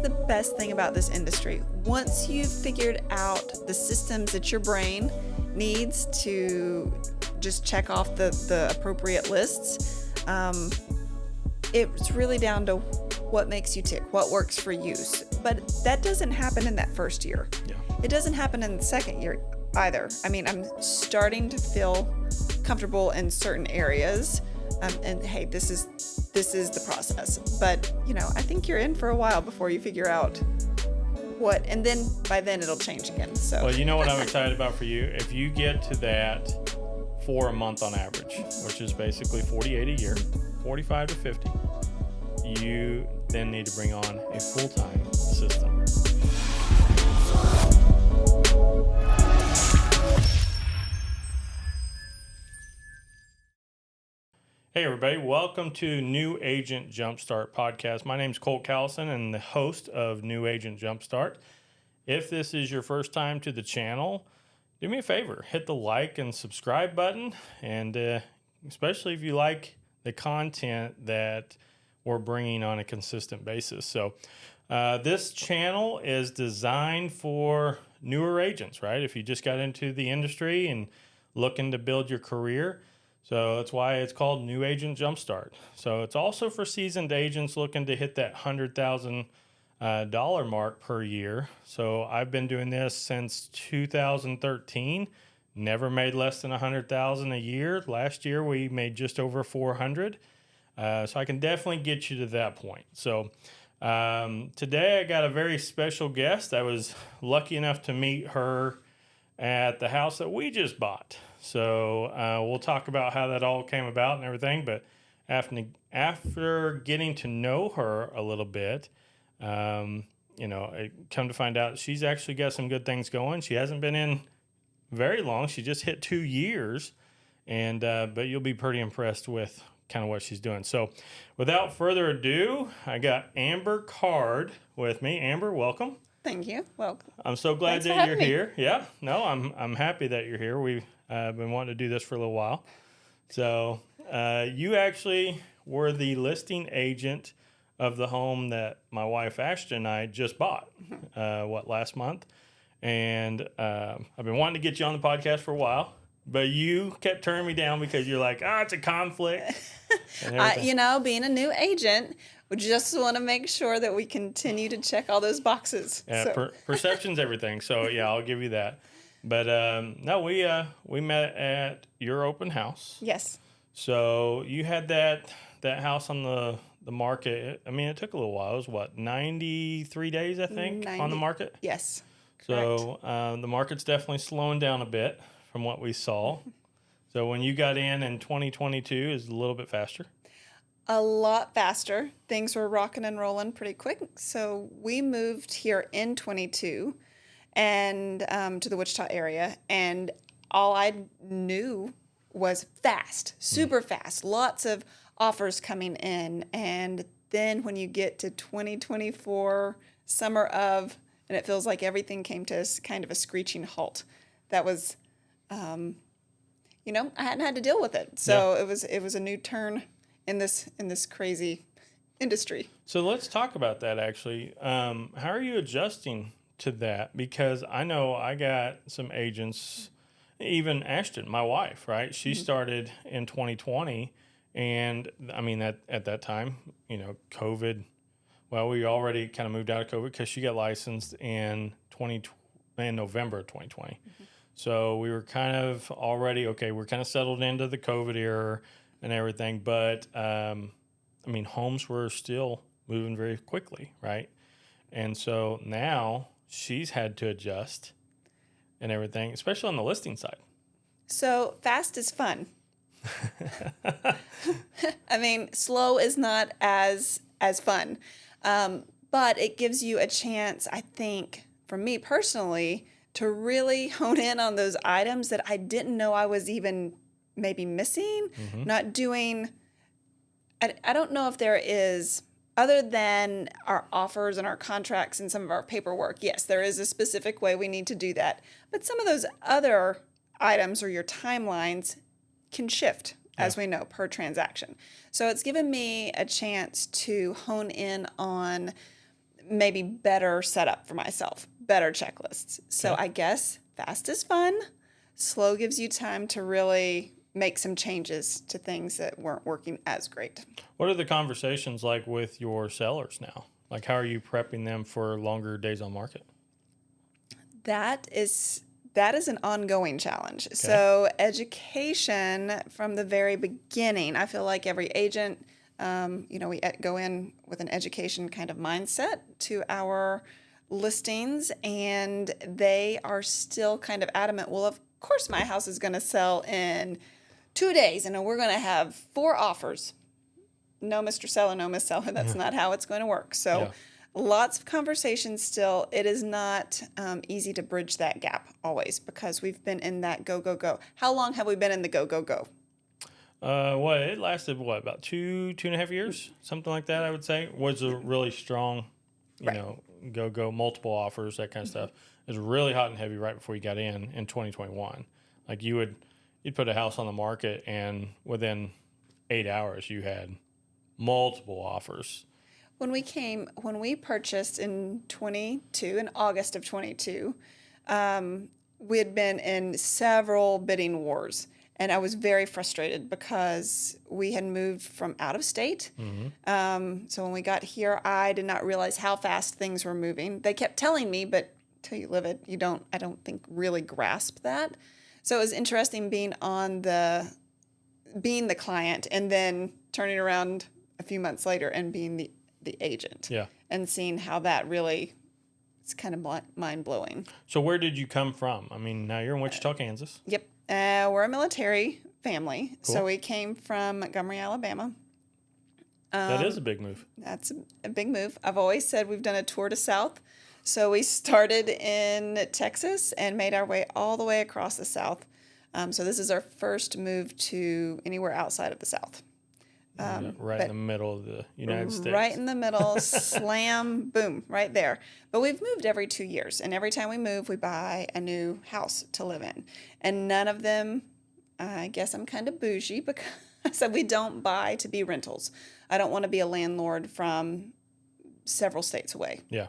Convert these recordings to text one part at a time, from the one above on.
the best thing about this industry. Once you've figured out the systems that your brain needs to just check off the appropriate lists, it's really down to what makes you tick, what works for you. But that doesn't happen in that first year. Yeah. It doesn't happen in the second year either. I mean, I'm starting to feel comfortable in certain areas, and hey, this is the process. But I think you're in for a while before you figure out what, and then by then it'll change again. So. Well, you know what I'm excited about for you? If you get to that for a month on average, which is basically 48 a year, 45 to 50, you then need to bring on a full-time assistant. Hey everybody, welcome to New Agent Jumpstart podcast. My name is Colt Callison and the host of New Agent Jumpstart. If this is your first time to the channel, do me a favor, hit the like and subscribe button, and especially if you like the content that we're bringing on a consistent basis. So this channel is designed for newer agents, right? If you just got into the industry and looking to build your career. So that's why it's called New Agent Jumpstart. So it's also for seasoned agents looking to hit that $100,000 mark per year. So I've been doing this since 2013. Never made less than $100,000 a year. Last year we made just over 400. So I can definitely get you to that point. So today I got a very special guest. I was lucky enough to meet her at the house that we just bought. So we'll talk about how that all came about and everything. But after getting to know her a little bit, I come to find out she's actually got some good things going. She hasn't been in very long. She just hit 2 years, but you'll be pretty impressed with kind of what she's doing. So without further ado, I got Amber Card with me. Amber, welcome. Thank you. Welcome. I'm so glad Thanks that you're for having me. here. Yeah, no, I'm happy that you're here. We've been wanting to do this for a little while. So you actually were the listing agent of the home that my wife Ashton and I just bought, last month. And I've been wanting to get you on the podcast for a while, but you kept turning me down because you're like, it's a conflict. Being a new agent, we just want to make sure that we continue to check all those boxes. Yeah, perception's everything. So yeah, I'll give you that. But no, we met at your open house. Yes. So you had that house on the market. I mean, it took a little while. It was 93 days, I think, on the market? Yes. So the market's definitely slowing down a bit from what we saw. So when you got in 2022, is a little bit faster? A lot faster. Things were rocking and rolling pretty quick. So we moved here in 22 and to the Wichita area. And all I knew was fast, super fast. Lots of offers coming in. And then when you get to 2024, summer of, and it feels like everything came to kind of a screeching halt. That was, I hadn't had to deal with it. So it was a new turn in this crazy industry. So let's talk about that actually. How are you adjusting to that? Because I know I got some agents, even Ashton, my wife, right? She started in 2020, and I mean at that time, COVID. Well, we already kind of moved out of COVID because she got licensed in November of 2020. Mm-hmm. So we were kind of already, we're kind of settled into the COVID era and everything. But, homes were still moving very quickly, right? And so now she's had to adjust and everything, especially on the listing side. So fast is fun. Slow is not as fun. But it gives you a chance, I think, for me personally, to really hone in on those items that I didn't know I was even maybe missing, not doing. I don't know if there is, other than our offers and our contracts and some of our paperwork, yes, there is a specific way we need to do that. But some of those other items or your timelines can shift, as we know, per transaction. So it's given me a chance to hone in on maybe better setup for myself, better checklists. So Okay. I guess fast is fun. Slow gives you time to really make some changes to things that weren't working as great. What are the conversations like with your sellers now? Like, how are you prepping them for longer days on market? That is an ongoing challenge. Okay. So education from the very beginning, I feel like every agent, we go in with an education kind of mindset to our listings, and they are still kind of adamant. Well, of course, my house is going to sell in 2 days, and we're going to have 4 offers. No, Mr. Seller, no, Miss Seller. That's not how it's going to work. So Yeah. lots of conversations still. It is not easy to bridge that gap always because we've been in that go, go, go. How long have we been in the go, go, go? It lasted about 2.5 years, something like that. I would say was a really strong, Right. go multiple offers, that kind of stuff. It was really hot and heavy right before you got in 2021. Like you'd put a house on the market, and within 8 hours you had multiple offers. When we purchased in August of 22, we had been in several bidding wars. And I was very frustrated because we had moved from out of state. So when we got here, I did not realize how fast things were moving. They kept telling me, but till you live it, I don't think really grasp that. So it was interesting being the client and then turning around a few months later and being the agent. Yeah. And seeing how that really, it's kind of mind blowing. So where did you come from? I mean, now you're in Wichita, Kansas. Yep. We're a military family. Cool. So we came from Montgomery, Alabama. That is a big move. That's a big move. I've always said we've done a tour to South. So we started in Texas and made our way all the way across the South. So this is our first move to anywhere outside of the South. Right in the middle of the United States. Right in the middle, slam, boom, right there. But we've moved every 2 years, and every time we move, we buy a new house to live in. And none of them, I guess I'm kind of bougie because we don't buy to be rentals. I don't want to be a landlord from several states away, Yeah.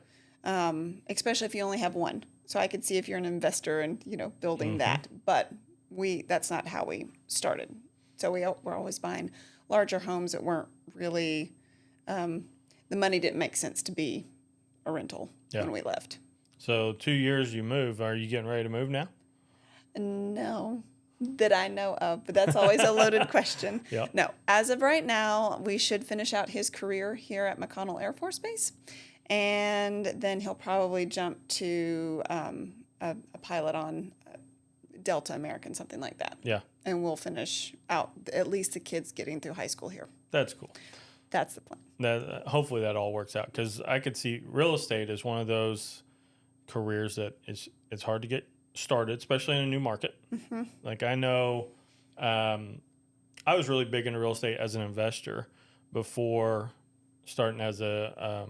especially if you only have one. So I could see if you're an investor and, building that. But that's not how we started. So we're always buying larger homes that weren't really, the money didn't make sense to be a rental when we left. So 2 years you move. Are you getting ready to move now? No, that I know of, but that's always a loaded question. Yeah. No, as of right now, we should finish out his career here at McConnell Air Force Base, and then he'll probably jump to a pilot on Delta American, something like that. Yeah. And we'll finish out at least the kids getting through high school here. That's cool. That's the plan. Hopefully that all works out, because I could see real estate as one of those careers that it's hard to get started, especially in a new market. Like I know I was really big into real estate as an investor before starting as a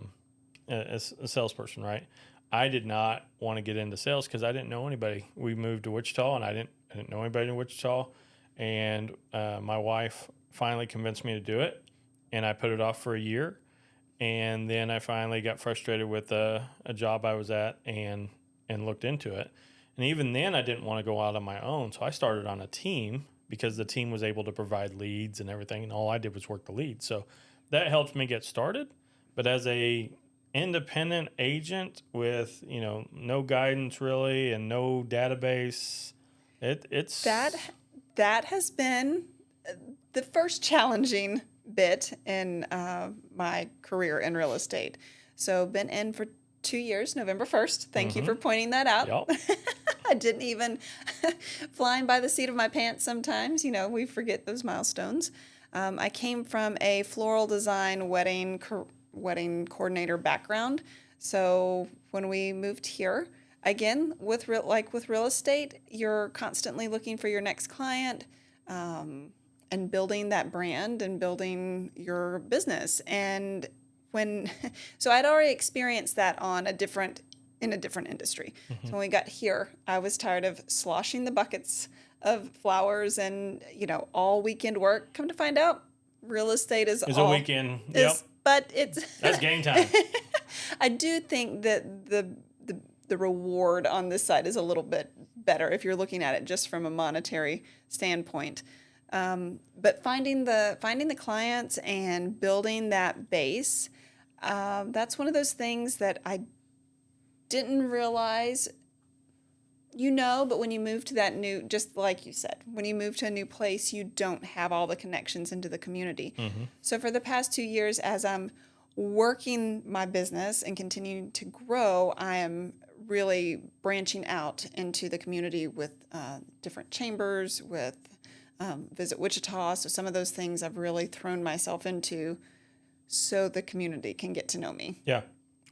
salesperson, right? I did not want to get into sales because I didn't know anybody. We moved to Wichita, and I didn't know anybody in Wichita. And my wife finally convinced me to do it, and I put it off for a year. And then I finally got frustrated with a job I was at and looked into it. And even then, I didn't want to go out on my own. So I started on a team because the team was able to provide leads and everything, and all I did was work the leads. So that helped me get started. But as a independent agent with no guidance really and no database, it's that has been the first challenging bit in my career in real estate. So been in for 2 years, November 1st. Thank you for pointing that out. Yep. I didn't even flying by the seat of my pants sometimes. We forget those milestones. I came from a floral design wedding coordinator background. So when we moved here, again, with real estate, you're constantly looking for your next client and building that brand and building your business. And so I'd already experienced that in a different industry. So when we got here, I was tired of sloshing the buckets of flowers and all weekend work. Come to find out, real estate is a weekend. Yep. but it's That's game time. I do think that the reward on this side is a little bit better if you're looking at it just from a monetary standpoint. But finding the clients and building that base, that's one of those things that I didn't realize. But when you move to that new, just like you said, when you move to a new place, you don't have all the connections into the community. Mm-hmm. So for the past 2 years, as I'm working my business and continuing to grow, I am really branching out into the community with different chambers, with Visit Wichita. So some of those things I've really thrown myself into so the community can get to know me. Yeah.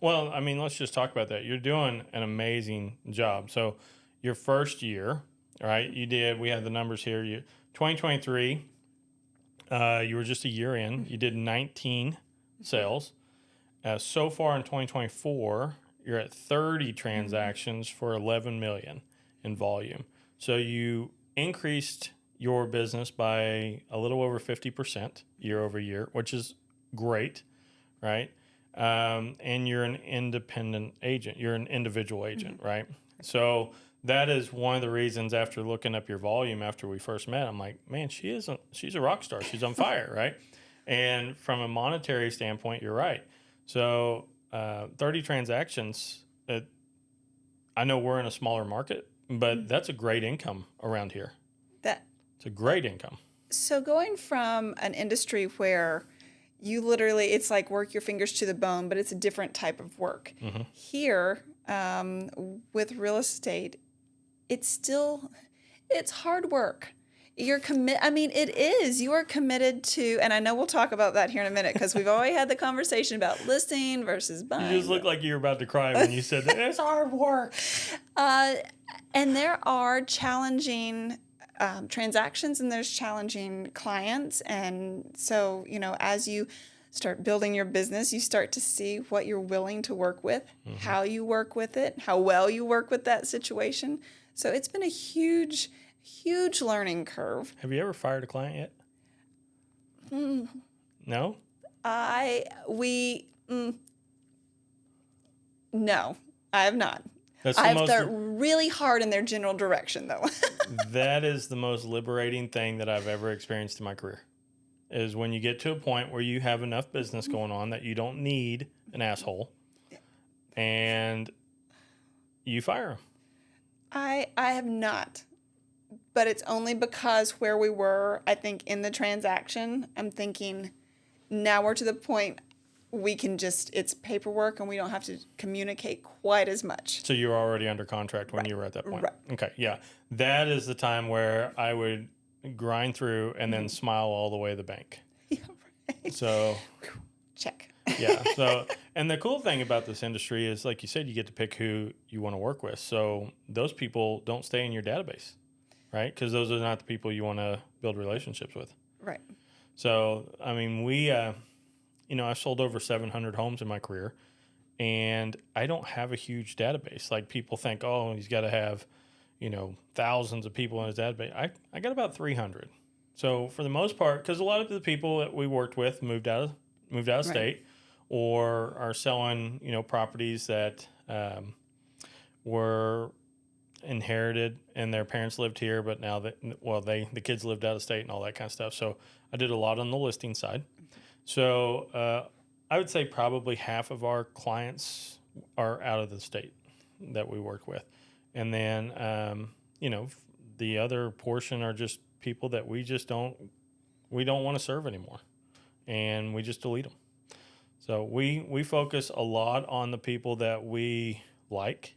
Well, I mean, let's just talk about that. You're doing an amazing job. So your first year, right, we have the numbers here. 2023, you were just a year in. You did 19 sales. So far in 2024, you're at 30 transactions for 11 million in volume. So you increased your business by a little over 50% year over year, which is great, right? And you're an independent agent. You're an individual agent, right? So that is one of the reasons after looking up your volume after we first met, I'm like, man, she's a rock star. She's on fire, right? And from a monetary standpoint, you're right. So 30 transactions, I know we're in a smaller market, but that's a great income around here. It's a great income. So going from an industry where you literally, it's like work your fingers to the bone, but it's a different type of work. Mm-hmm. Here, with real estate, it's hard work. It is. You are committed to, and I know we'll talk about that here in a minute because we've already had the conversation about listing versus buying. You just look like you were about to cry when you said that. It's hard work. And there are challenging transactions and there's challenging clients. And so, as you start building your business, you start to see what you're willing to work with, how you work with it, how well you work with that situation. So it's been a huge learning curve. Have you ever fired a client yet? No? No, I have not. They're really hard in their general direction, though. That is the most liberating thing that I've ever experienced in my career, is when you get to a point where you have enough business going on that you don't need an asshole, and you fire them. I have not, but it's only because where we were, I think, in the transaction, I'm thinking now we're to the point we can it's paperwork and we don't have to communicate quite as much. So you were already under contract when you were at that point? Right. Okay, yeah. That is the time where I would grind through and then smile all the way to the bank. Yeah, right. So check. Yeah. So, and the cool thing about this industry is, like you said, you get to pick who you want to work with. So those people don't stay in your database, right? Because those are not the people you want to build relationships with. Right. So, I mean, I've sold over 700 homes in my career, and I don't have a huge database. Like people think, oh, he's got to have, thousands of people in his database. I got about 300. So for the most part, because a lot of the people that we worked with moved out of state, or are selling, properties that were inherited and their parents lived here, but now the kids lived out of state and all that kind of stuff. So I did a lot on the listing side. So I would say probably half of our clients are out of the state that we work with. And then, the other portion are just people that we don't want to serve anymore. And we just delete them. So we focus a lot on the people that we like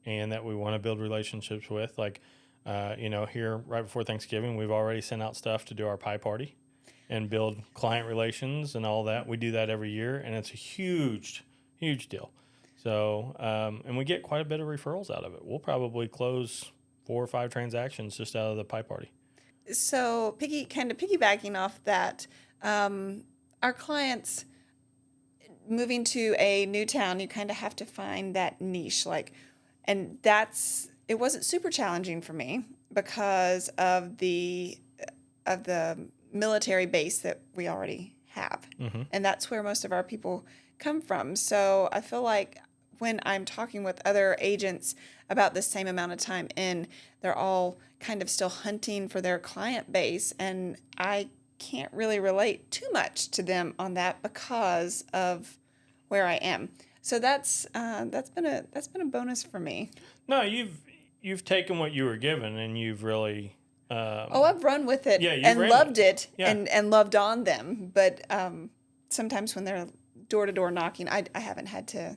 and that we want to build relationships with. Like, here right before Thanksgiving, we've already sent out stuff to do our pie party and build client relations and all that. We do that every year, and it's a huge, huge deal. So, and we get quite a bit of referrals out of it. We'll probably close 4 or 5 transactions just out of the pie party. So, piggybacking off that, our clients moving to a new town, you kind of have to find that niche, and it wasn't super challenging for me because of the military base that we already have. And that's where most of our people come from. So I feel like when I'm talking with other agents about the same amount of time in, they're all kind of still hunting for their client base. And I can't really relate too much to them on that because of where I am. So that's been a bonus for me. No, you've taken what you were given and you've really I've run with it yeah, you and ran loved with it Yeah. and loved on them. But sometimes when they're door to door knocking, I haven't had to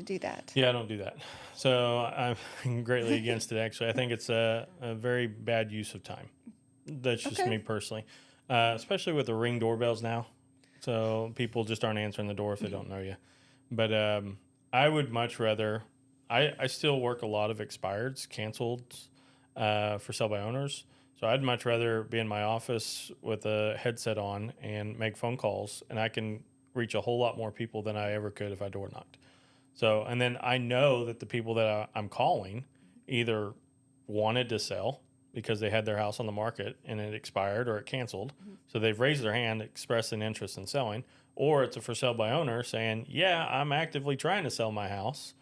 do that. Yeah, I don't do that. So I'm greatly against it, actually. I think it's a very bad use of time. That's just Okay. me personally, especially with the Ring doorbells now. So people just aren't answering the door if they don't know you. But I would much rather, I still work a lot of expireds, canceled for sell by owners. So I'd much rather be in my office with a headset on and make phone calls, and I can reach a whole lot more people than I ever could if I door knocked. So, and then I know that the people that I'm calling either wanted to sell because they had their house on the market and it expired or it canceled. So they've raised their hand, expressed an interest in selling, or it's a for sale by owner saying, yeah, I'm actively trying to sell my house.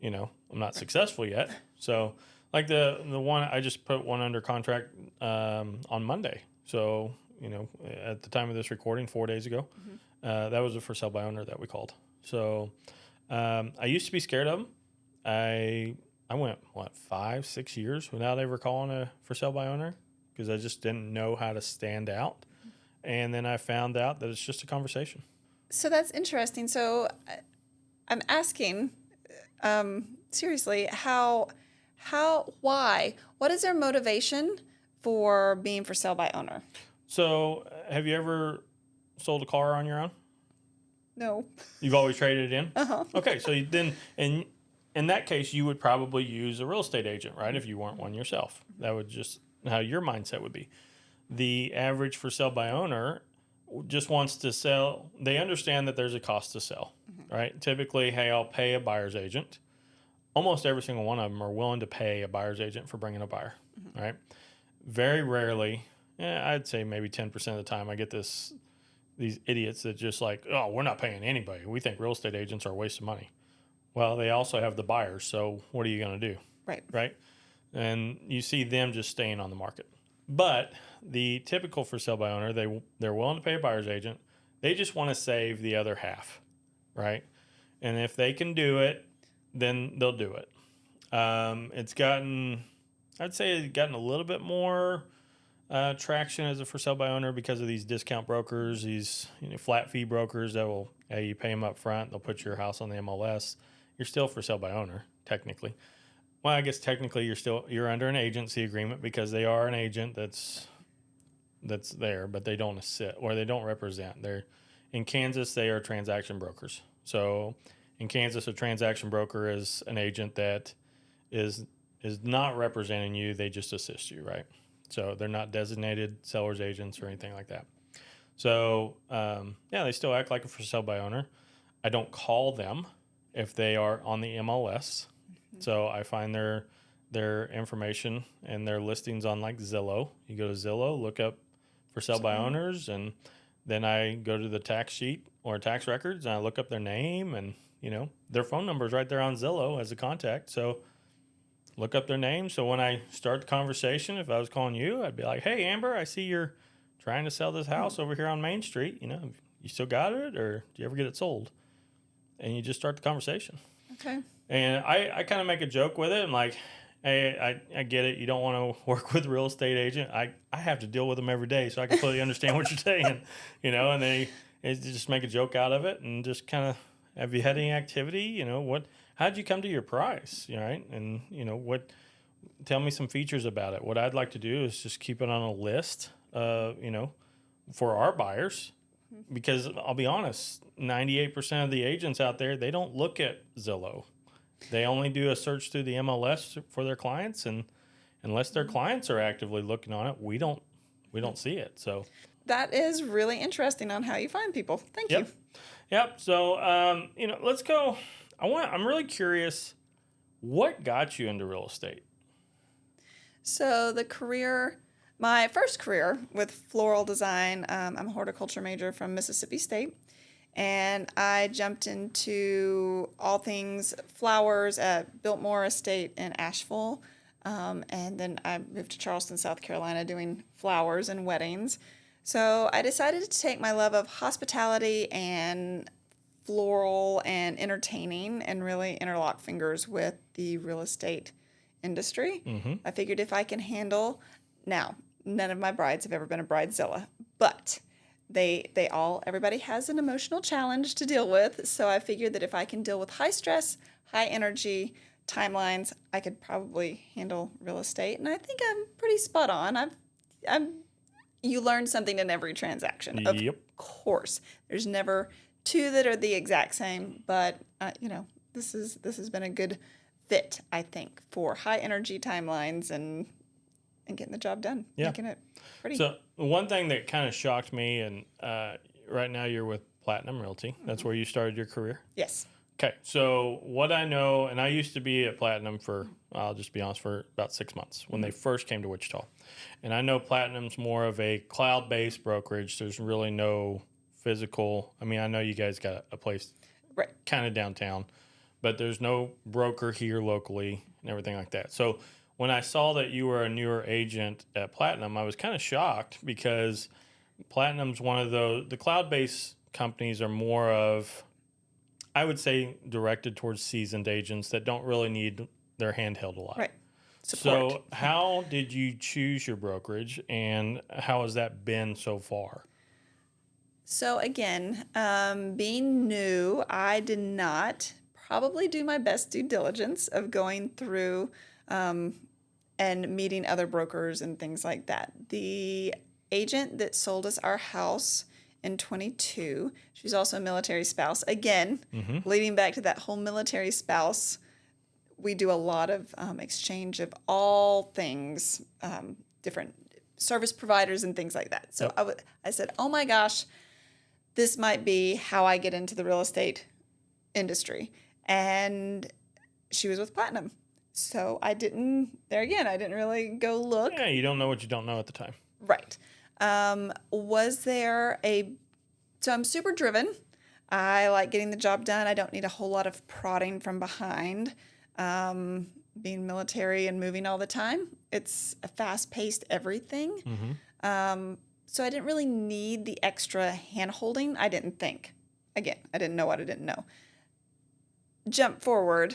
I'm not successful yet. So like the one, I just put one under contract on Monday. So, at the time of this recording, 4 days ago, that was a for sale by owner that we called. So I used to be scared of them. I went 5-6 years without ever calling a for sale by owner because I just didn't know how to stand out. And then I found out that it's just a conversation. So that's interesting. So I'm asking, seriously, why? What is their motivation for being for sale by owner? So have you ever sold a car on your own? No. You've always traded it in? Uh-huh. Okay, so then in that case, you would probably use a real estate agent, right? If you weren't one yourself. That would just how your mindset would be. The average for sale by owner just wants to sell. They understand that there's a cost to sell, right? Typically, hey, I'll pay a buyer's agent. Almost every single one of them are willing to pay a buyer's agent for bringing a buyer, right? Very rarely, I'd say maybe 10% of the time, I get these idiots that just like, oh, we're not paying anybody. We think real estate agents are a waste of money. Well, they also have the buyers, so what are you going to do? Right? And you see them just staying on the market. But the typical for sale by owner, they're willing to pay a buyer's agent. They just want to save the other half, right? And if they can do it, then they'll do it. I'd say it's gotten a little bit more traction as a for sale by owner because of these discount brokers, these flat fee brokers that will, hey, you pay them up front, they'll put your house on the MLS. You're still for sale by owner, technically. Well, I guess technically you're under an agency agreement because they are an agent that's there, but they don't assist or they don't represent. They're in Kansas, they are transaction brokers. So in Kansas, a transaction broker is an agent that is not representing you, they just assist you, right? So they're not designated seller's agents or anything like that. So they still act like a for sale by owner. I don't call them if they are on the MLS. So I find their information and their listings on like Zillow. You go to Zillow, look up for sale by owners, and then I go to the tax sheet or tax records and I look up their name and their phone number is right there on Zillow as a contact. So look up their name. So when I start the conversation, if I was calling you, I'd be like, hey, Amber, I see you're trying to sell this house over here on Main Street. You still got it or do you ever get it sold? And you just start the conversation. Okay. And I kind of make a joke with it. I'm like, hey, I get it. You don't want to work with a real estate agent. I have to deal with them every day, so I completely understand what you're saying, and they just make a joke out of it and just kind of have you had any activity, how'd you come to your price, right? And, tell me some features about it. What I'd like to do is just keep it on a list, for our buyers, because I'll be honest, 98% of the agents out there, they don't look at Zillow. They only do a search through the MLS for their clients, and unless their clients are actively looking on it, we don't see it. So that is really interesting on how you find people. Thank you. Yep. So let's go. I'm really curious, what got you into real estate? So the career My first career with floral design, I'm a horticulture major from Mississippi State, and I jumped into all things flowers at Biltmore Estate in Asheville. And then I moved to Charleston, South Carolina, doing flowers and weddings. So I decided to take my love of hospitality and floral and entertaining and really interlock fingers with the real estate industry. I figured if I can handle, now, none of my brides have ever been a bridezilla, but everybody has an emotional challenge to deal with. So I figured that if I can deal with high stress, high energy, timelines, I could probably handle real estate. And I think I'm pretty spot on. You learn something in every transaction. Of Yep. course, there's never two that are the exact same, but this has been a good fit, I think, for high energy timelines and getting the job done, making it pretty. So one thing that kind of shocked me, and right now you're with Platinum Realty. That's where you started your career. Yes. Okay, so what I know, and I used to be at Platinum for, I'll just be honest, for about 6 months when they first came to Wichita. And I know Platinum's more of a cloud-based brokerage. There's really no physical. I mean, I know you guys got a place Right. kind of downtown, but there's no broker here locally and everything like that. So when I saw that you were a newer agent at Platinum, I was kind of shocked because Platinum's one of the cloud-based companies are more of, I would say, directed towards seasoned agents that don't really need their hand held a lot. Right. Support. So how did you choose your brokerage, and how has that been so far? So again, being new, I did not probably do my best due diligence of going through and meeting other brokers and things like that. The agent that sold us our house in 22, she's also a military spouse. Again, leading back to that whole military spouse, we do a lot of exchange of all things, different service providers and things like that. So I said, oh my gosh, this might be how I get into the real estate industry. And she was with Platinum. So I didn't really go look. Yeah, you don't know what you don't know at the time. Right. So I'm super driven. I like getting the job done. I don't need a whole lot of prodding from behind. Being military and moving all the time, it's a fast-paced everything. So I didn't really need the extra hand-holding. I didn't think. Again, I didn't know what I didn't know. Jump forward.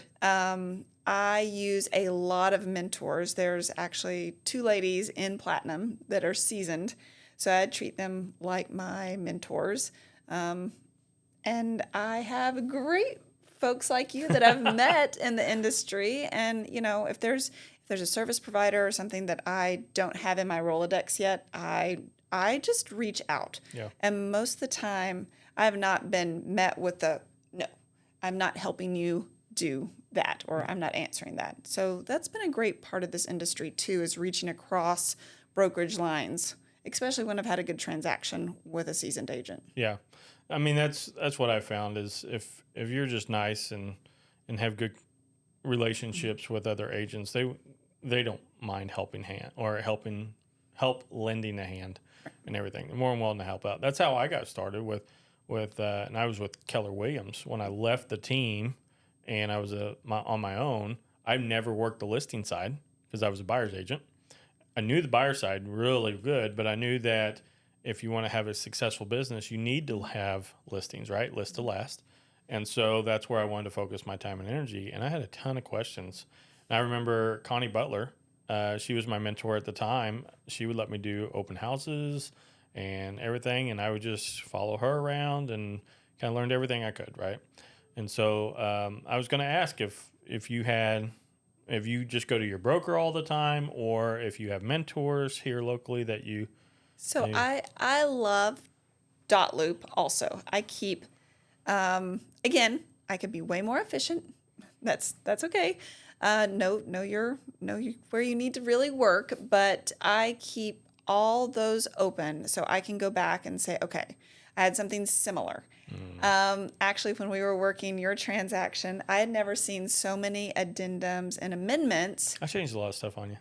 I use a lot of mentors. There's actually 2 ladies in Platinum that are seasoned, so I treat them like my mentors. And I have great folks like you that I've met in the industry. And if there's a service provider or something that I don't have in my Rolodex yet, I just reach out. Yeah. And most of the time, I have not been met with no, I'm not helping you do that, or I'm not answering that. So that's been a great part of this industry too, is reaching across brokerage lines, especially when I've had a good transaction with a seasoned agent. Yeah. I mean, that's what I found is if you're just nice and have good relationships with other agents, they don't mind helping hand or help lending a hand and everything. They're more than willing to help out. That's how I got started with and I was with Keller Williams when I left the team and I was on my own. I never worked the listing side because I was a buyer's agent. I knew the buyer side really good, but I knew that if you want to have a successful business, you need to have listings, right? List to last. And so that's where I wanted to focus my time and energy. And I had a ton of questions. And I remember Connie Butler, she was my mentor at the time. She would let me do open houses and everything. And I would just follow her around and kind of learned everything I could, right? And so I was going to ask if you just go to your broker all the time, or if you have mentors here locally that you. So I love Dot Loop also. I keep, again, I could be way more efficient. That's okay. Know where you need to really work, but I keep all those open so I can go back and say, okay, I had something similar. Actually, when we were working your transaction, I had never seen so many addendums and amendments. I changed a lot of stuff on you.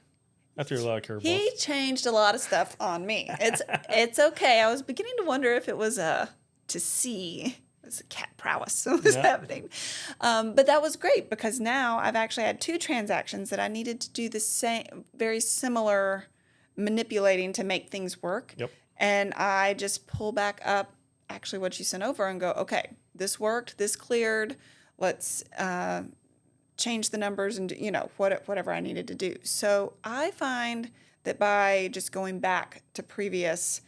I threw a lot of curveballs. He changed a lot of stuff on me. It's okay. I was beginning to wonder if it was to see. It was a cat prowess that was happening. But that was great because now I've actually had 2 transactions that I needed to do the same, very similar manipulating to make things work. Yep. And I just pull back up actually what you sent over and go, okay, this worked, this cleared. Let's change the numbers and whatever I needed to do. So I find that by just going back to previous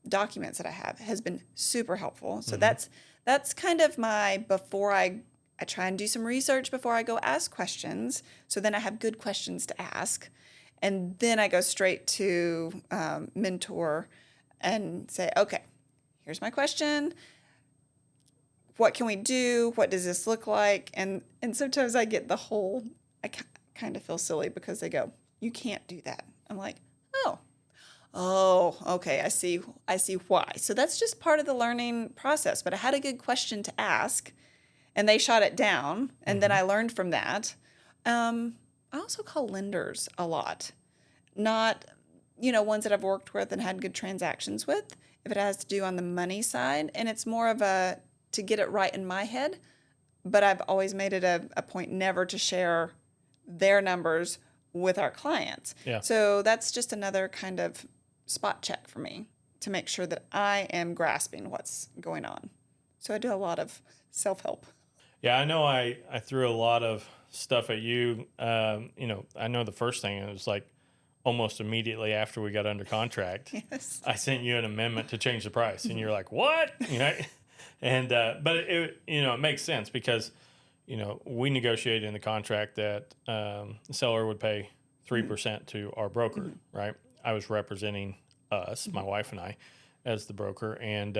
documents that I have has been super helpful. So that's kind of my before I try and do some research before I go ask questions. So then I have good questions to ask. And then I go straight to mentor and say, okay, here's my question. What can we do? What does this look like? And sometimes I get I kind of feel silly because they go, you can't do that. I'm like, oh, okay, I see why. So that's just part of the learning process. But I had a good question to ask, and they shot it down, and then I learned from that. I also call lenders a lot. Not, ones that I've worked with and had good transactions with, if it has to do on the money side. And it's more of to get it right in my head. But I've always made it a point never to share their numbers with our clients. Yeah. So that's just another kind of spot check for me to make sure that I am grasping what's going on. So I do a lot of self-help. Yeah, I know I threw a lot of stuff at you. I know the first thing, it was like almost immediately after we got under contract, Yes. I sent you an amendment to change the price. And you're like, what? And, but it makes sense because, we negotiated in the contract that the seller would pay 3% to our broker, right? I was representing us, my wife and I, as the broker. And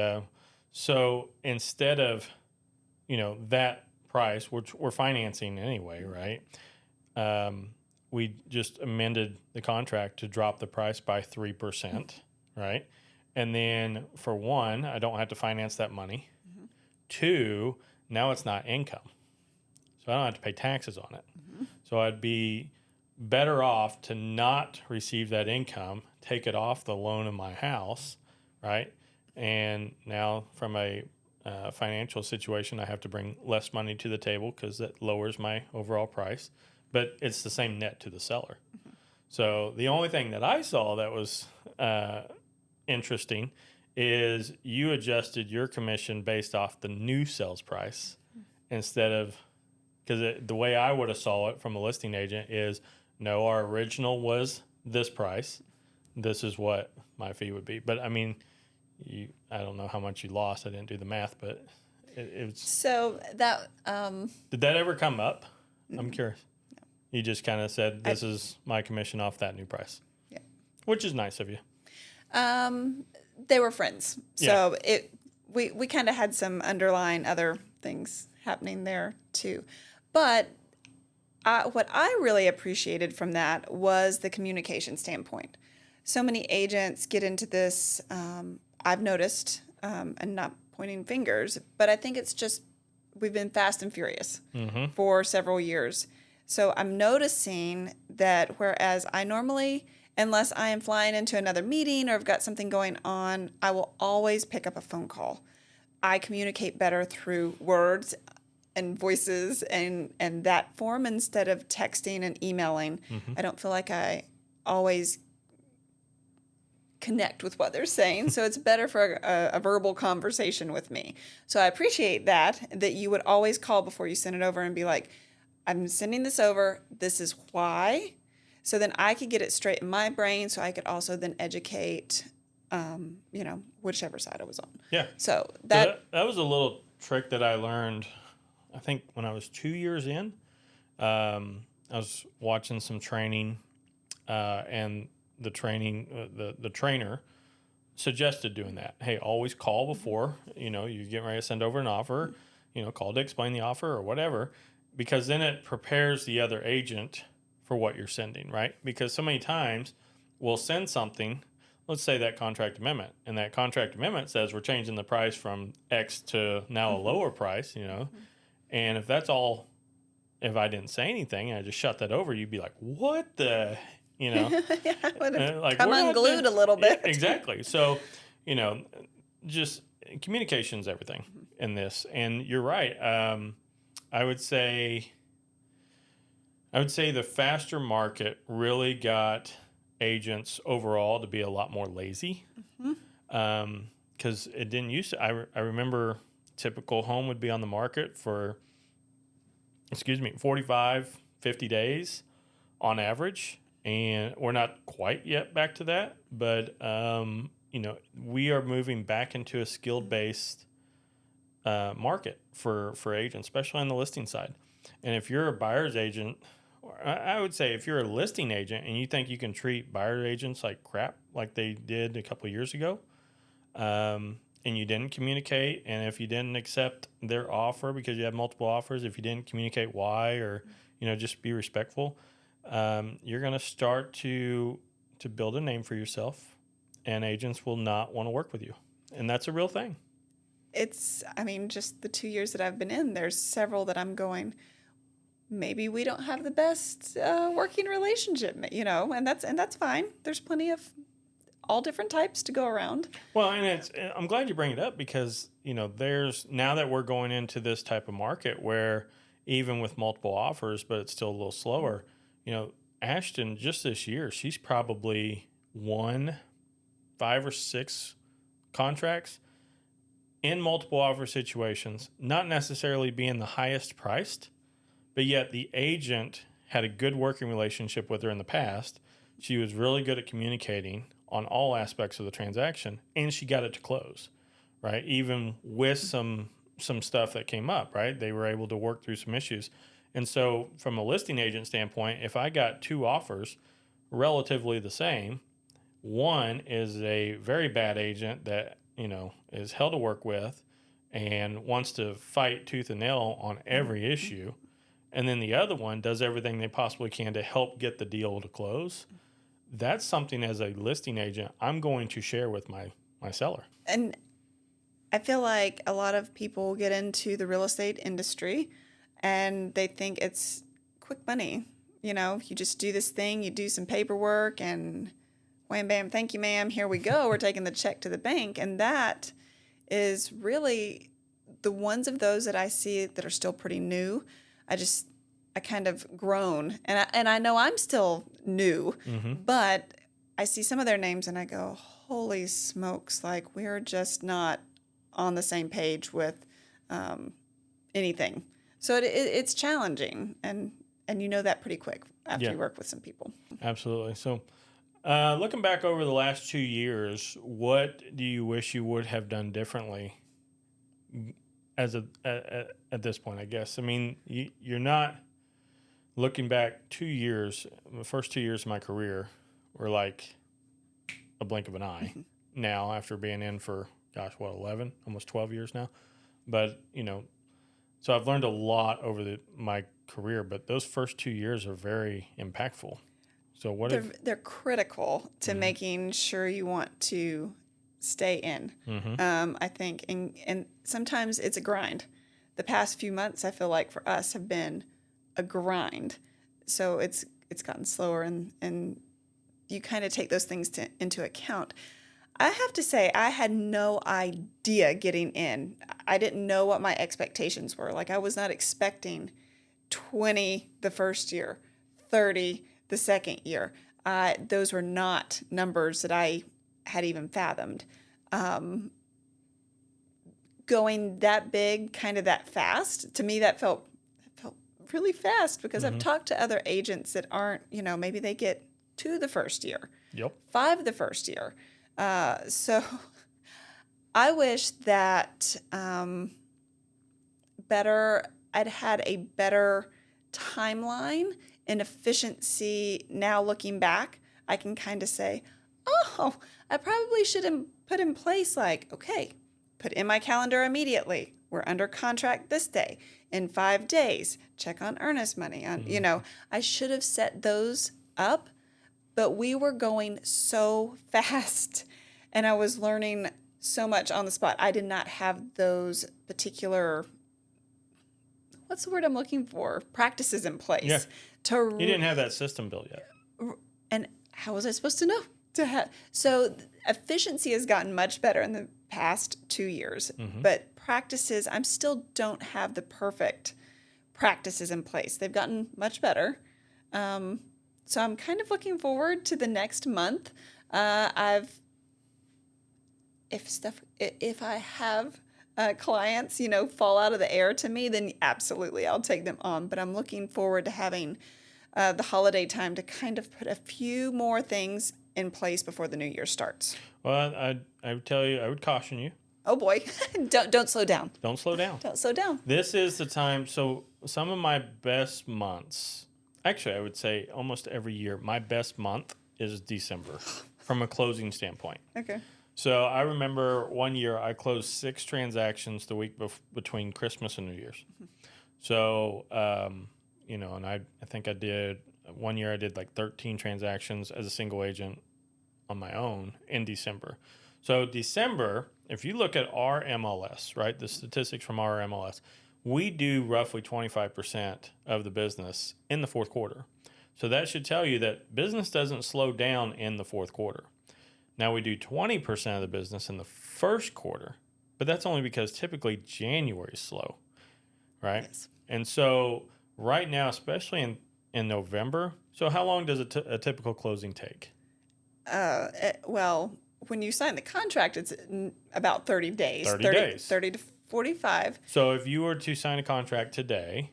so instead of, that price, which we're financing anyway, right? We just amended the contract to drop the price by 3%, right? And then for one, I don't have to finance that money. 2, now it's not income. So I don't have to pay taxes on it. So I'd be better off to not receive that income, take it off the loan of my house, right? And now from a financial situation, I have to bring less money to the table because that lowers my overall price, but it's the same net to the seller. So the only thing that I saw that was interesting is you adjusted your commission based off the new sales price instead of, because the way I would have saw it from a listing agent is, no, our original was this price. This is what my fee would be. But I mean, I don't know how much you lost. I didn't do the math, but it was. So that. Did that ever come up? I'm curious. No. You just kind of said, this is my commission off that new price. Yeah. Which is nice of you. They were friends. So we kind of had some underlying other things happening there too. But what I really appreciated from that was the communication standpoint. So many agents get into this, I've noticed, and not pointing fingers, but I think it's just we've been fast and furious for several years. So I'm noticing that whereas I normally, unless I am flying into another meeting or I've got something going on, I will always pick up a phone call. I communicate better through words and voices and that form instead of texting and emailing. I don't feel like I always connect with what they're saying, so it's better for a verbal conversation with me. So I appreciate that you would always call before you send it over and be like, I'm sending this over, this is why. So then I could get it straight in my brain so I could also then educate, whichever side I was on. Yeah. So that was a little trick that I learned, I think when I was 2 years in. I was watching some training, and the trainer suggested doing that. Hey, always call before, you're getting ready to send over an offer, call to explain the offer or whatever, because then it prepares the other agent for what you're sending, right? Because so many times we'll send something, let's say that contract amendment, and that contract amendment says we're changing the price from X to now a lower price, and if that's all, if I didn't say anything and I just shut that over, you'd be like, what the you know. Yeah, I would have Like come we're not unglued a little Yeah, bit. exactly. So, you know, just communication's everything in this. And you're right. I would say the faster market really got agents overall to be a lot more lazy. Because it didn't used to. I remember typical home would be on the market for 45, 50 days on average, and we're not quite yet back to that, but we are moving back into a skilled based market for agents, especially on the listing side. And if you're a buyer's agent, or I would say if you're a listing agent and you think you can treat buyer agents like crap, like they did a couple of years ago, and you didn't communicate, and if you didn't accept their offer because you have multiple offers, if you didn't communicate why, or just be respectful, you're going to start to build a name for yourself, and agents will not want to work with you, and that's a real thing. Just the 2 years that I've been in, there's several that I'm going, maybe we don't have the best working relationship, and that's fine. There's plenty of all different types to go around. Well, and I'm glad you bring it up because, there's, now that we're going into this type of market where even with multiple offers, but it's still a little slower, Ashton, just this year, she's probably won 5 or 6 contracts in multiple offer situations, not necessarily being the highest priced, but yet the agent had a good working relationship with her in the past. She was really good at communicating on all aspects of the transaction, and she got it to close, right? Even with some stuff that came up, right? They were able to work through some issues. And so from a listing agent standpoint, if I got 2 offers relatively the same, one is a very bad agent that, is hell to work with and wants to fight tooth and nail on every issue. And then the other one does everything they possibly can to help get the deal to close. That's something as a listing agent I'm going to share with my seller. And I feel like a lot of people get into the real estate industry and they think it's quick money. You just do this thing, you do some paperwork, and wham, bam, thank you, ma'am, here we go. We're taking the check to the bank. And that is really the ones of those that I see that are still pretty new. I kind of grown, and I know I'm still new, but I see some of their names and I go, holy smokes, like we're just not on the same page with anything. So it's challenging, and you know that pretty quick after you work with some people. Absolutely. So looking back over the last 2 years, what do you wish you would have done differently at this point, I guess? I mean, you're not looking back 2 years, the first 2 years of my career were like a blink of an eye now after being in for, 11, almost 12 years now. But, so I've learned a lot over my career, but those first 2 years are very impactful. So they're critical to making sure you want to stay in. I think, and sometimes it's a grind. The past few months, I feel like for us have been a grind. So it's gotten slower, and you kind of take those things into account. I have to say, I had no idea getting in. I didn't know what my expectations were. Like, I was not expecting 20 the first year, 30 the second year. Those were not numbers that I had even fathomed. Going that big, kind of that fast, to me that felt really fast, because I've talked to other agents that aren't, maybe they get 2 the first year, 5 the first year. So I wish that I'd had a better timeline and efficiency. Now looking back, I can kind of say, oh, I probably should have put in place, like, okay, put in my calendar immediately. We're under contract this day. In 5 days, check on earnest money. I should have set those up, but we were going so fast, and I was learning so much on the spot. I did not have those particular, what's the word I'm looking for, practices in place. Yeah. You didn't have that system built yet. And how was I supposed to know? So efficiency has gotten much better in the past 2 years, but practices, I still don't have the perfect practices in place. They've gotten much better. So I'm kind of looking forward to the next month. If I have clients, fall out of the air to me, then absolutely I'll take them on. But I'm looking forward to having the holiday time to kind of put a few more things in place before the new year starts. Well, I would tell you, I would caution you. Oh boy, don't slow down. Don't slow down. Don't slow down. This is the time. So some of my best months, actually, I would say almost every year, my best month is December from a closing standpoint. Okay. So I remember one year I closed 6 transactions the week between Christmas and New Year's. So, and I think I did, one year I did like 13 transactions as a single agent on my own in December. So December, if you look at our MLS, right, the statistics from our MLS, we do roughly 25% of the business in the fourth quarter. So that should tell you that business doesn't slow down in the fourth quarter. Now we do 20% of the business in the first quarter, but that's only because typically January is slow, right? Yes. And so right now, especially in November, so how long does a typical closing take? Well, when you sign the contract, it's about 30 days. 30 days. 30 to 45. So if you were to sign a contract today,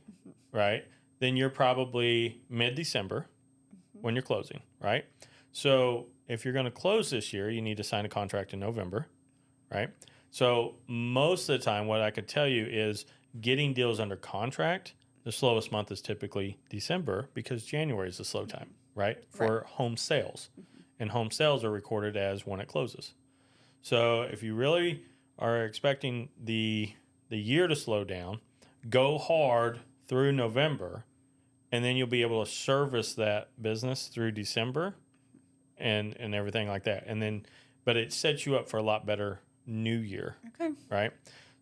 right, then you're probably mid-December when you're closing, right? So if you're going to close this year, you need to sign a contract in November, right? So most of the time, what I could tell you is getting deals under contract, the slowest month is typically December because January is the slow time, right? For home sales. And home sales are recorded as when it closes. So if you really are expecting the year to slow down, go hard through November, and then you'll be able to service that business through December and everything like that. And then, but it sets you up for a lot better new year. Okay. Right?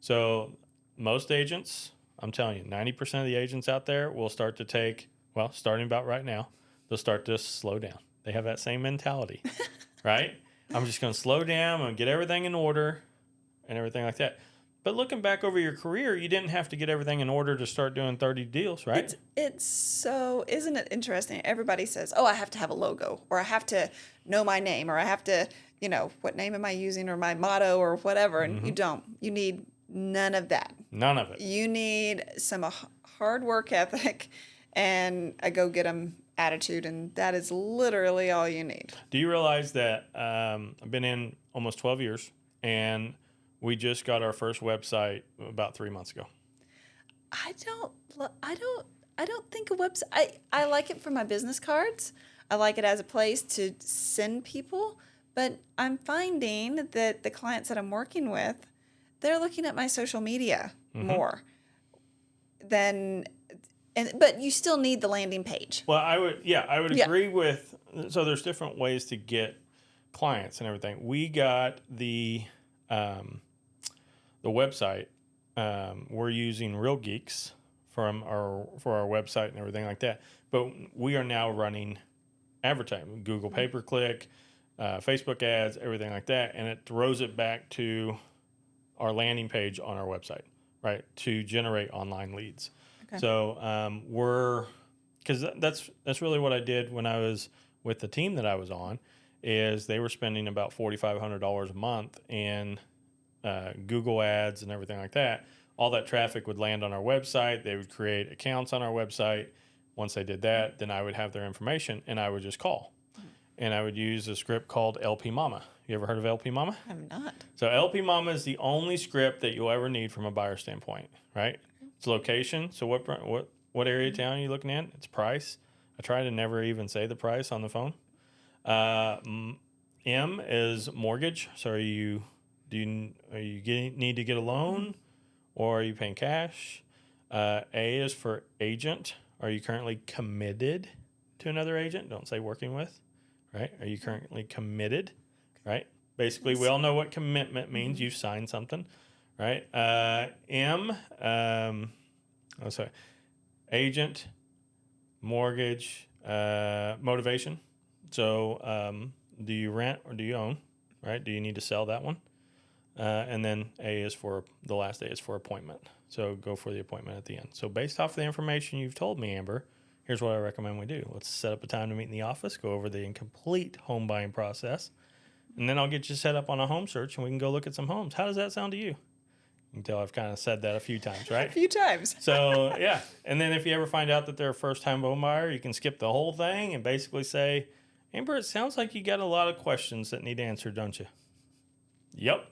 So most agents, I'm telling you, 90% of the agents out there will start to take, well, starting about right now, they'll start to slow down. They have that same mentality, right? I'm just going to slow down. I'm going to get everything in order and everything like that. But looking back over your career, you didn't have to get everything in order to start doing 30 deals, right? It's so, isn't it interesting? Everybody says, oh, I have to have a logo, or I have to know my name, or I have to, what name am I using, or my motto, or whatever. And you don't. You need none of that. None of it. You need some hard work ethic and a go-get-'em attitude, and that is literally all you need. Do you realize that I've been in almost 12 years, and we just got our first website about 3 months ago? I don't think a website. I like it for my business cards. I like it as a place to send people, but I'm finding that the clients that I'm working with, they're looking at my social media more than. But you still need the landing page. Well, I would agree with. So there's different ways to get clients and everything. We got the website. We're using Real Geeks for our website and everything like that. But we are now running advertising, Google pay-per-click, Facebook ads, everything like that, and it throws it back to our landing page on our website, right, to generate online leads. Okay. So because that's really what I did when I was with the team that I was on, is they were spending about $4,500 a month in Google ads and everything like that. All that traffic would land on our website. They would create accounts on our website. Once they did that, then I would have their information and I would just call. And I would use a script called LP Mama. You ever heard of LP Mama? I'm not. So LP Mama is the only script that you'll ever need from a buyer standpoint, right? It's location. So what area of town are you looking at? It's price. I try to never even say the price on the phone. M is mortgage. So need to get a loan, or are you paying cash? A is for agent. Are you currently committed to another agent? Don't say working with, right? Are you currently committed, right? Basically, we all know what commitment means. You've signed something, right? M, agent, mortgage, motivation. So do you rent or do you own? Right? Do you need to sell that one? And then the last A is for appointment. So go for the appointment at the end. So based off the information you've told me, Amber, here's what I recommend we do. Let's set up a time to meet in the office, go over the complete home buying process, and then I'll get you set up on a home search and we can go look at some homes. How does that sound to you? You can tell I've kind of said that a few times, right? A few times. So, yeah. And then if you ever find out that they're a first-time home buyer, you can skip the whole thing and basically say, Amber, it sounds like you got a lot of questions that need answered, don't you? Yep.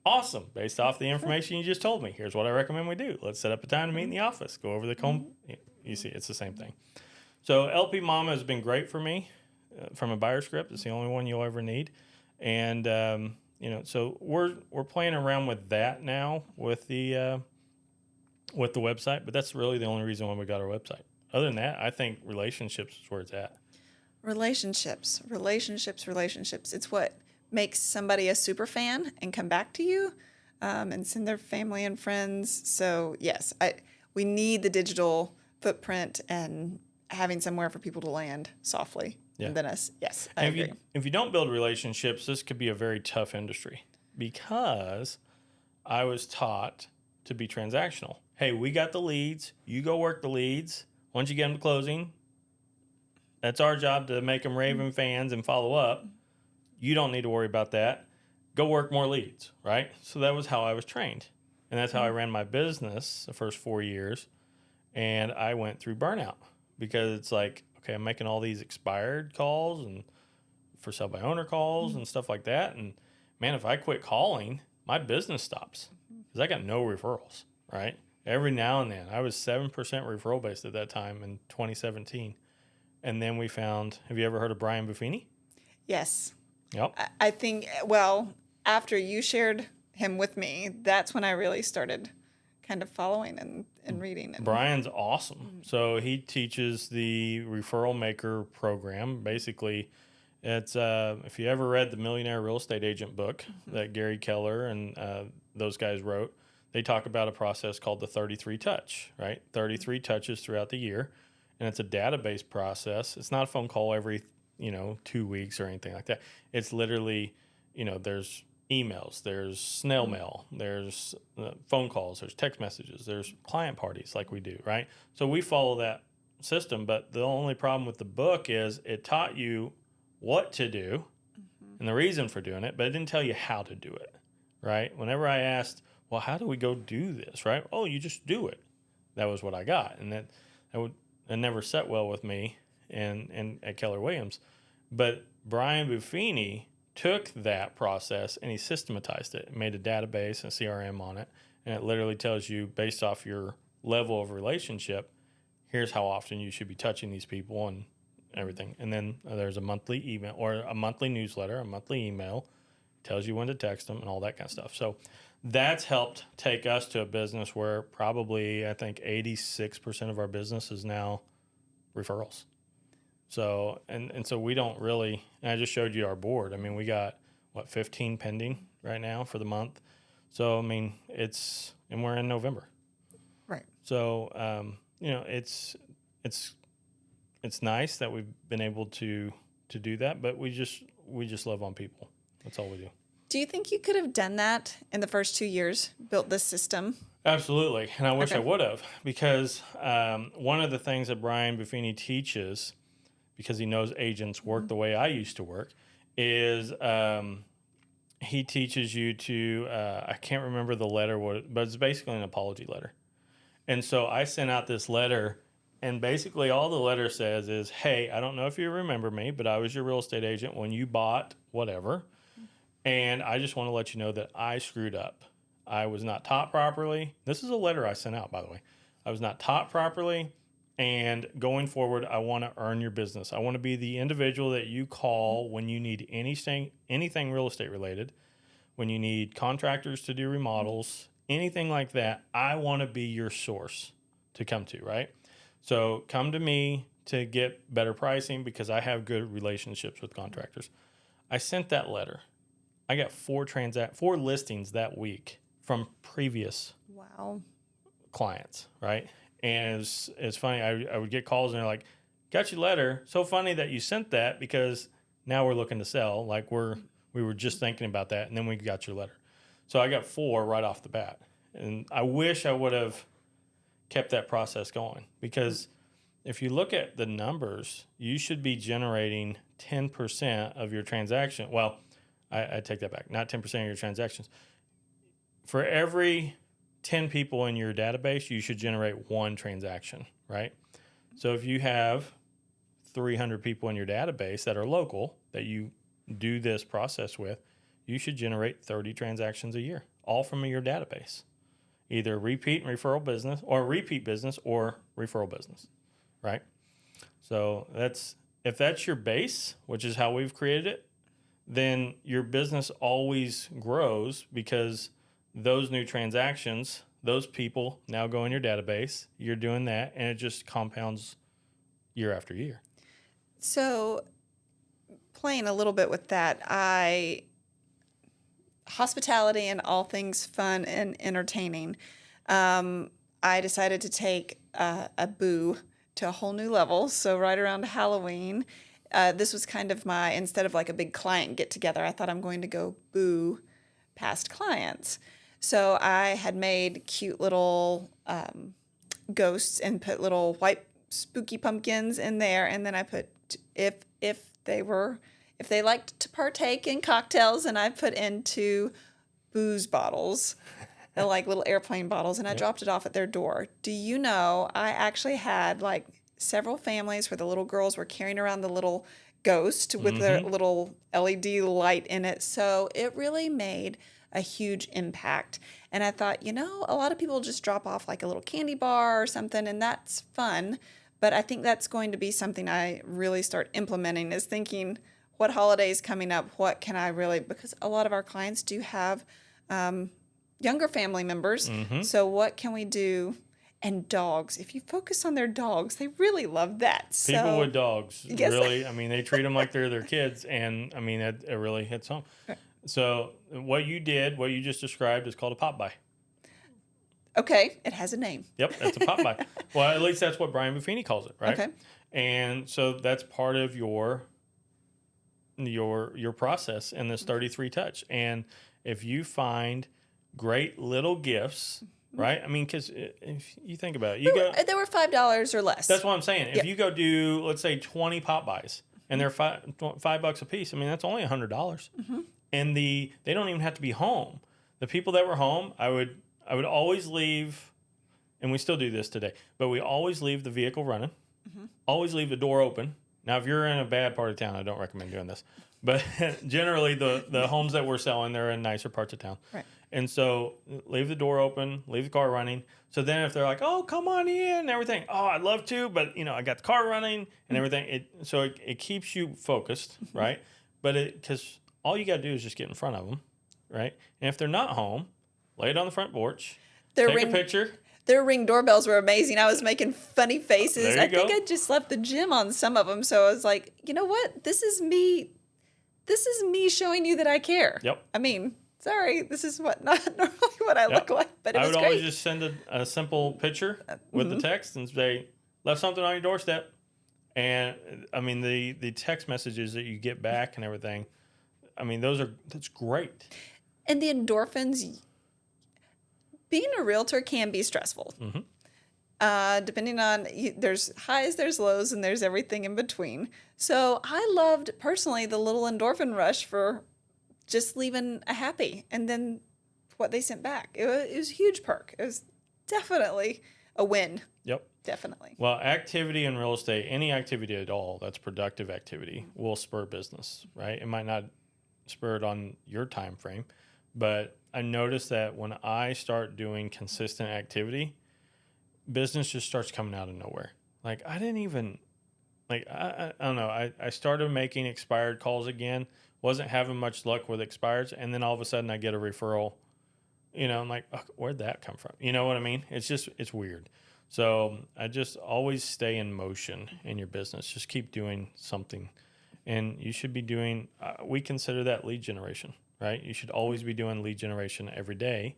Awesome. Based off the information you just told me, here's what I recommend we do. Let's set up a time to meet in the office. Go over the home. You see, it's the same thing. So LP Mama has been great for me from a buyer script. It's the only one you'll ever need. And, so we're playing around with that now with the website, but that's really the only reason why we got our website. Other than that, I think relationships is where it's at. Relationships. It's what makes somebody a super fan and come back to you and send their family and friends. So yes, we need the digital footprint and having somewhere for people to land softly. Yeah. And then us. Yes, I agree. If you don't build relationships, this could be a very tough industry because I was taught to be transactional. Hey, we got the leads. You go work the leads. Once you get them to closing, that's our job to make them raving fans and follow up. You don't need to worry about that. Go work more leads, right? So that was how I was trained. And that's how I ran my business the first 4 years. And I went through burnout because it's like, okay, I'm making all these expired calls and for sell by owner calls and stuff like that. And man, if I quit calling, my business stops because I got no referrals, right? Every now and then. I was 7% referral based at that time in 2017. And then we found, have you ever heard of Brian Buffini? Yes. Yep. I think, well, after you shared him with me, that's when I really started kind of following and reading. And Brian's awesome. So he teaches the referral maker program. Basically, it's if you ever read the Millionaire Real Estate Agent book that Gary Keller and those guys wrote, they talk about a process called the 33 touch, right? 33 touches throughout the year. And it's a database process. It's not a phone call every 2 weeks or anything like that. It's literally, there's emails, there's snail mail, there's phone calls, there's text messages, there's client parties like we do, right? So we follow that system, but the only problem with the book is it taught you what to do and the reason for doing it, but it didn't tell you how to do it, right? Whenever I asked, well, how do we go do this, right? Oh, you just do it. That was what I got. And it never set well with me and at Keller Williams. But Brian Buffini took that process and he systematized it, made a database and CRM on it, and it literally tells you based off your level of relationship, here's how often you should be touching these people and everything. And then there's a monthly email or a monthly newsletter, a monthly email, tells you when to text them and all that kind of stuff. So that's helped take us to a business where probably I think 86% of our business is now referrals. So, and so we don't really, and I just showed you our board. I mean, we got 15 pending right now for the month. So, I mean, and we're in November. right. So, it's nice that we've been able to do that, but we just love on people. That's all we do. Do you think you could have done that in the first 2 years, built this system? Absolutely. And I wish Okay. I would have, because one of the things that Brian Buffini teaches, because he knows agents work the way I used to work, is he teaches you to, I can't remember the letter, but it's basically an apology letter. And so I sent out this letter, and basically all the letter says is, hey, I don't know if you remember me, but I was your real estate agent when you bought whatever. And I just want to let you know that I screwed up. I was not taught properly. This is a letter I sent out, by the way. I was not taught properly. And going forward, I want to earn your business. I want to be the individual that you call when you need anything real estate related, when you need contractors to do remodels, anything like that. I want to be your source to come to, right? So come to me to get better pricing because I have good relationships with contractors. I sent that letter. I got 4 listings that week from previous Wow. clients, right? And it's funny. I would get calls and they're like, "Got your letter. So funny that you sent that because Now we're looking to sell. Like we were just thinking about that, and then we got your letter. So I got 4 right off the bat. And I wish I would have kept that process going, because if you look at the numbers, you should be generating 10% of your transaction. Well, I take that back. Not 10% of your transactions. For every 10 people in your database, you should generate 1 transaction, right? So if you have 300 people in your database that are local that you do this process with, you should generate 30 transactions a year, all from your database. Either repeat and referral business, or repeat business, or referral business, right? So if that's your base, which is how we've created it, then your business always grows, because those new transactions, those people now go in your database. You're doing that, and it just compounds year after year. So, playing a little bit with that, hospitality and all things fun and entertaining. I decided to take a boo to a whole new level. So right around Halloween, this was kind of instead of like a big client get together, I thought I'm going to go boo past clients. So I had made cute little ghosts and put little white spooky pumpkins in there, and then I put if they liked to partake in cocktails, and I put into booze bottles, like little airplane bottles, and I dropped it off at their door. Do you know, I actually had like several families where the little girls were carrying around the little ghost with their little LED light in it. So it really made a huge impact. And I thought, a lot of people just drop off like a little candy bar or something, and that's fun. But I think that's going to be something I really start implementing, is thinking, what holiday is coming up? What can I really, because a lot of our clients do have younger family members. So what can we do? And dogs, if you focus on their dogs, they really love that. People with dogs, really, they treat them like they're their kids. And it really hits home. Right. So what you just described is called a pop-by. Okay, it has a name. Yep, that's a pop-by. Well, at least that's what Brian Buffini calls it, right? Okay. And so that's part of your process in this 33 touch. And if you find great little gifts, right? Because if you think about it, they were $5 or less. That's what I'm saying. If you go do, let's say, 20 pop-bys, and they're $5 a piece, that's only $100. And they don't even have to be home. The people that were home, I would always leave, and we still do this today, but we always leave the vehicle running, always leave the door open. Now, if you're in a bad part of town, I don't recommend doing this. But generally, the homes that we're selling, they're in nicer parts of town. Right. And so leave the door open, leave the car running. So then if they're like, oh, come on in and everything. Oh, I'd love to, but, I got the car running and everything. It keeps you focused, right? But because all you got to do is just get in front of them, right? And if they're not home, lay it on the front porch, take a picture. Their Ring doorbells were amazing. I was making funny faces. I think I just left the gym on some of them. So I was like, you know what? This is me showing you that I care. Yep. Sorry, this is not normally what I look like, but it was great. I would always just send a simple picture with the text and say, left something on your doorstep. And the text messages that you get back and everything, that's great. And the endorphins, being a realtor can be stressful. Depending on, there's highs, there's lows, and there's everything in between. So I loved, personally, the little endorphin rush for just leaving a happy, and then what they sent back. It was a huge perk. It was definitely a win. Yep. Definitely. Well, activity in real estate, any activity at all that's productive activity, will spur business, right? It might not spur it on your time frame, but I noticed that when I start doing consistent activity, business just starts coming out of nowhere. Like, I didn't even, I don't know. I started making expired calls again. Wasn't having much luck with expireds. And then all of a sudden I get a referral, I'm like, oh, where'd that come from? You know what I mean? It's weird. So I just always stay in motion in your business. Just keep doing something. And you should be doing, we consider that lead generation, right? You should always be doing lead generation every day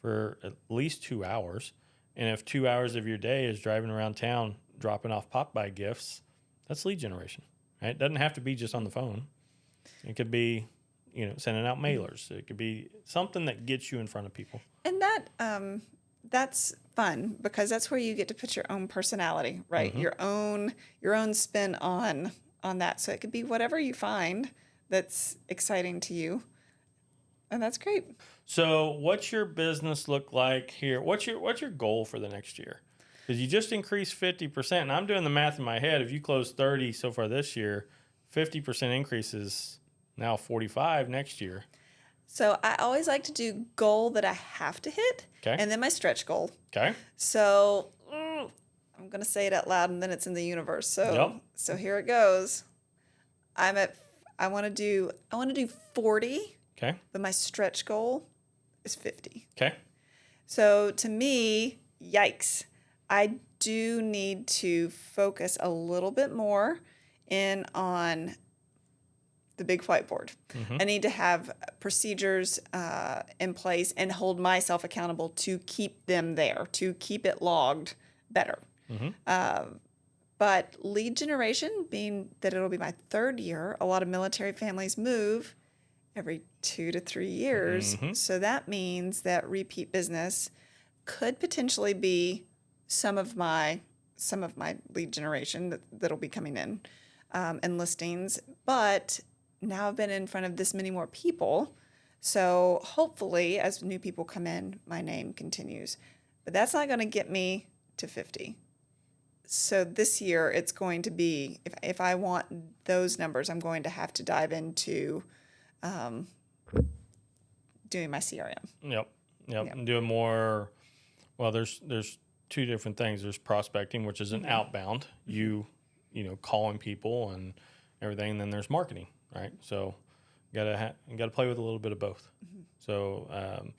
for at least 2 hours. And if 2 hours of your day is driving around town, dropping off pop-by gifts, that's lead generation, right? It doesn't have to be just on the phone. It could be, sending out mailers. It could be something that gets you in front of people. And that's fun because that's where you get to put your own personality, right? Mm-hmm. Your own spin on that. So it could be whatever you find that's exciting to you. And that's great. So what's your business look like here? What's your goal for the next year? Because you just increased 50%. And I'm doing the math in my head. If you close 30 so far this year, 50% increase is now 45 next year. So I always like to do goal that I have to hit, Okay. and then my stretch goal. Okay. So I'm going to say it out loud, and then it's in the universe. So here it goes. I want to do 40. Okay. But my stretch goal is 50. Okay. So to me, yikes. I do need to focus a little bit more in on the big whiteboard. Mm-hmm. I need to have procedures in place and hold myself accountable to keep them there, to keep it logged better. Mm-hmm. But lead generation, being that it'll be my third year, a lot of military families move every 2 to 3 years. Mm-hmm. So that means that repeat business could potentially be some of my lead generation that'll be coming in and listings. But now I've been in front of this many more people. So hopefully as new people come in, my name continues. But that's not going to get me to 50. So this year it's going to be, if I want those numbers, I'm going to have to dive into doing my CRM. Yep. And doing more. Well, there's two different things. There's prospecting, which is an outbound, you calling people and everything. And then there's marketing, right? So you gotta play with a little bit of both. Mm-hmm. So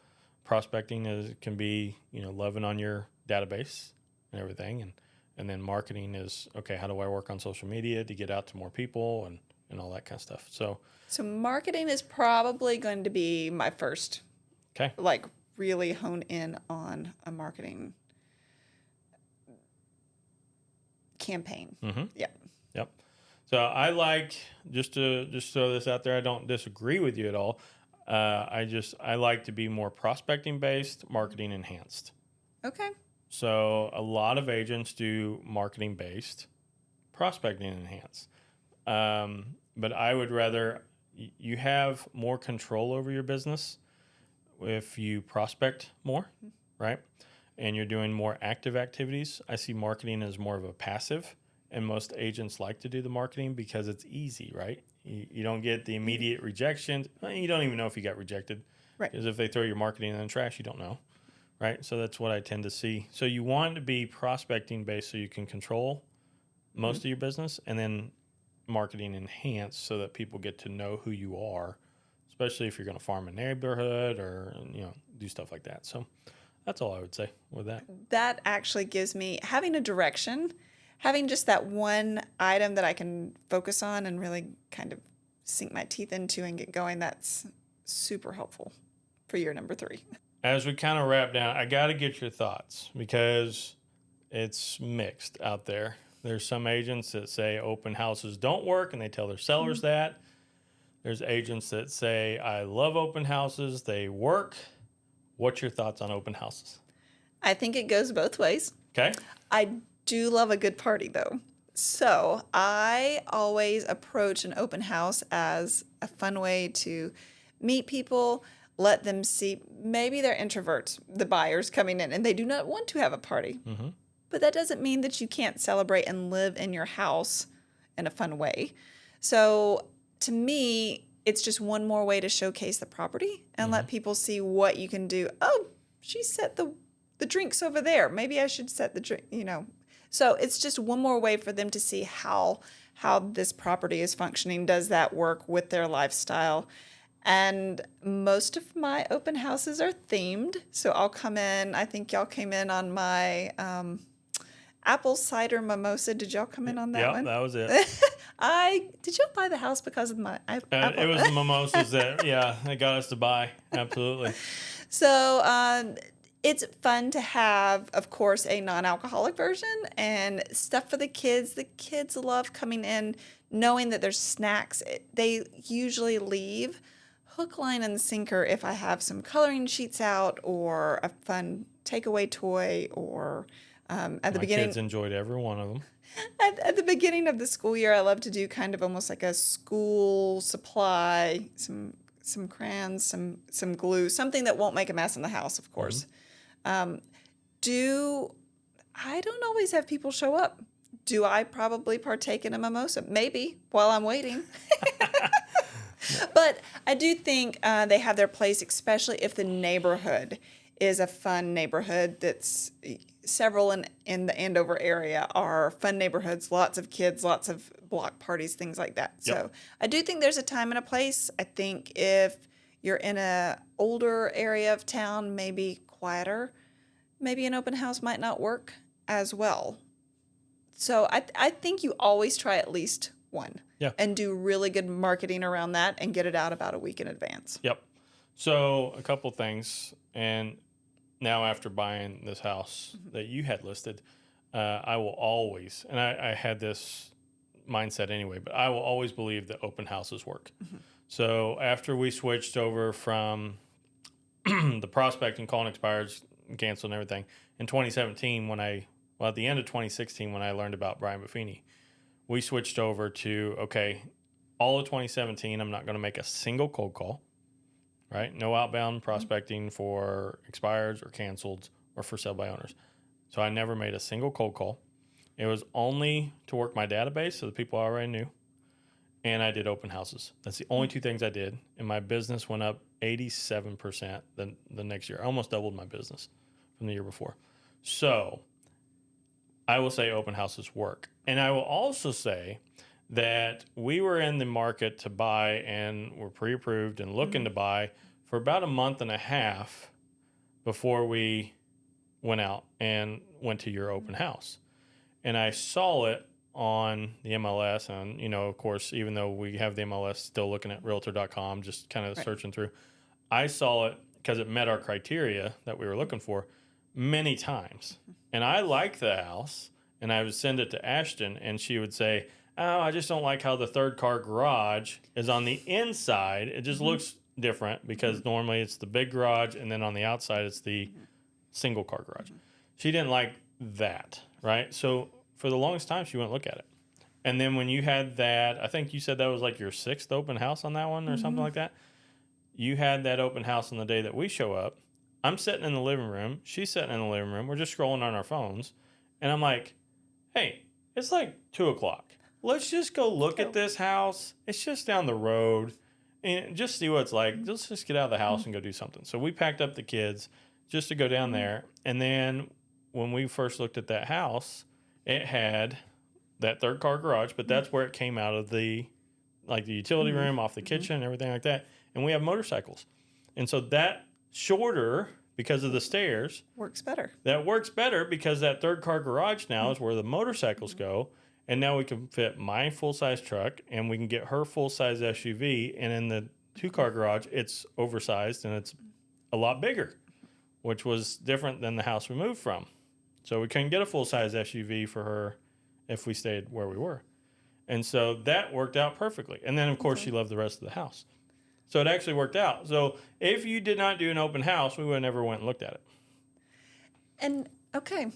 prospecting can be loving on your database and everything, and then marketing is, okay, how do I work on social media to get out to more people and all that kind of stuff. So marketing is probably going to be my first. Okay. Like really hone in on a marketing campaign. Mm-hmm. Yep. So I like, just to throw this out there, I don't disagree with you at all. I like to be more prospecting based, marketing enhanced. Okay. So a lot of agents do marketing based, prospecting enhanced. But I would rather you have more control over your business if you prospect more, right? And you're doing more active activities. I see marketing as more of a passive, and most agents like to do the marketing because it's easy, right? You don't get the immediate rejection. You don't even know if you got rejected. Right. Because if they throw your marketing in the trash, you don't know, right? So that's what I tend to see. So you want to be prospecting based so you can control most of your business, and then marketing enhanced so that people get to know who you are, especially if you're going to farm a neighborhood or do stuff like that. So that's all I would say with that. That actually gives me having a direction, having just that one item that I can focus on and really kind of sink my teeth into and get going. That's super helpful for year number 3. As we kind of wrap down, I got to get your thoughts because it's mixed out there. There's some agents that say open houses don't work and they tell their sellers that. There's agents that say, I love open houses, they work. What's your thoughts on open houses? I think it goes both ways. Okay. I do love a good party, though. So I always approach an open house as a fun way to meet people, let them see. Maybe they're introverts, the buyers coming in, and they do not want to have a party. Mm-hmm. But that doesn't mean that you can't celebrate and live in your house in a fun way. So to me, it's just one more way to showcase the property and let people see what you can do. Oh, she set the drinks over there. Maybe I should set the drink, So it's just one more way for them to see how this property is functioning. Does that work with their lifestyle? And most of my open houses are themed. So I'll come in. I think y'all came in on my apple cider mimosa. Did y'all come in on that one? Yeah, that was it. Did y'all buy the house because of my apple? It was the mimosas that got us to buy. Absolutely. So It's fun to have, of course, a non-alcoholic version and stuff for the kids. The kids love coming in knowing that there's snacks. They usually leave hook, line, and sinker if I have some coloring sheets out or a fun takeaway toy or at the My beginning. kids enjoyed every one of them. At the beginning of the school year, I love to do kind of almost like a school supply, some crayons, some glue, something that won't make a mess in the house, of course. Do I don't always have people show up. Do I probably partake in a mimosa? Maybe while I'm waiting. But I do think they have their place, especially if the neighborhood is a fun neighborhood that's several in the Andover area are fun neighborhoods, lots of kids, lots of block parties, things like that. Yep. So I do think there's a time and a place. I think if you're in a older area of town, maybe quieter, maybe an open house might not work as well. So I think you always try at least one. Yeah. And do really good marketing around that and get it out about a week in advance. Yep. So a couple things, and now after buying this house that you had listed, I will always, and I had this mindset anyway, but I will always believe that open houses work. So after we switched over from the prospecting, calling expireds, canceled and everything, in 2017, at the end of 2016, when I learned about Brian Buffini, we switched over to, okay, all of 2017, I'm not going to make a single cold call, right? No outbound prospecting for expireds or canceled or for sale by owners. So I never made a single cold call. It was only to work my database, so the people I already knew, and I did open houses. That's the only two things I did, and my business went up 87% the next year. I almost doubled my business from the year before. So I will say open houses work. And I will also say that we were in the market to buy and were pre-approved and looking to buy for about a month and a half before we went out and went to your open house. And I saw it on the MLS. And, of course, even though we have the MLS still looking at realtor.com, just kind of searching through, I saw it because it met our criteria that we were looking for many times. And I liked the house. And I would send it to Ashton, and she would say, "Oh, I just don't like how the third car garage is on the inside. It just looks different because normally it's the big garage, and then on the outside it's the single car garage." She didn't like that, right? So for the longest time, she wouldn't look at it. And then when you had that, I think you said that was like your 6th open house on that one or something like that. You had that open house on the day that we show up. I'm sitting in the living room. She's sitting in the living room. We're just scrolling on our phones. And I'm like, hey, it's like 2:00. Let's just go look at this house. It's just down the road and just see what it's like. Let's just get out of the house and go do something. So we packed up the kids just to go down there. And then when we first looked at that house, it had that third car garage, but that's where it came out of the utility room, off the kitchen, everything like that. And we have motorcycles. And so that shorter, because of the stairs, Works better. that works better because that third car garage now is where the motorcycles go. And now we can fit my full-size truck and we can get her full-size SUV. And in the 2-car garage, it's oversized and it's a lot bigger, which was different than the house we moved from. So we couldn't get a full-size SUV for her if we stayed where we were. And so that worked out perfectly. And then, of course, she loved the rest of the house. So it actually worked out. So if you did not do an open house, we would have never went and looked at it. And okay,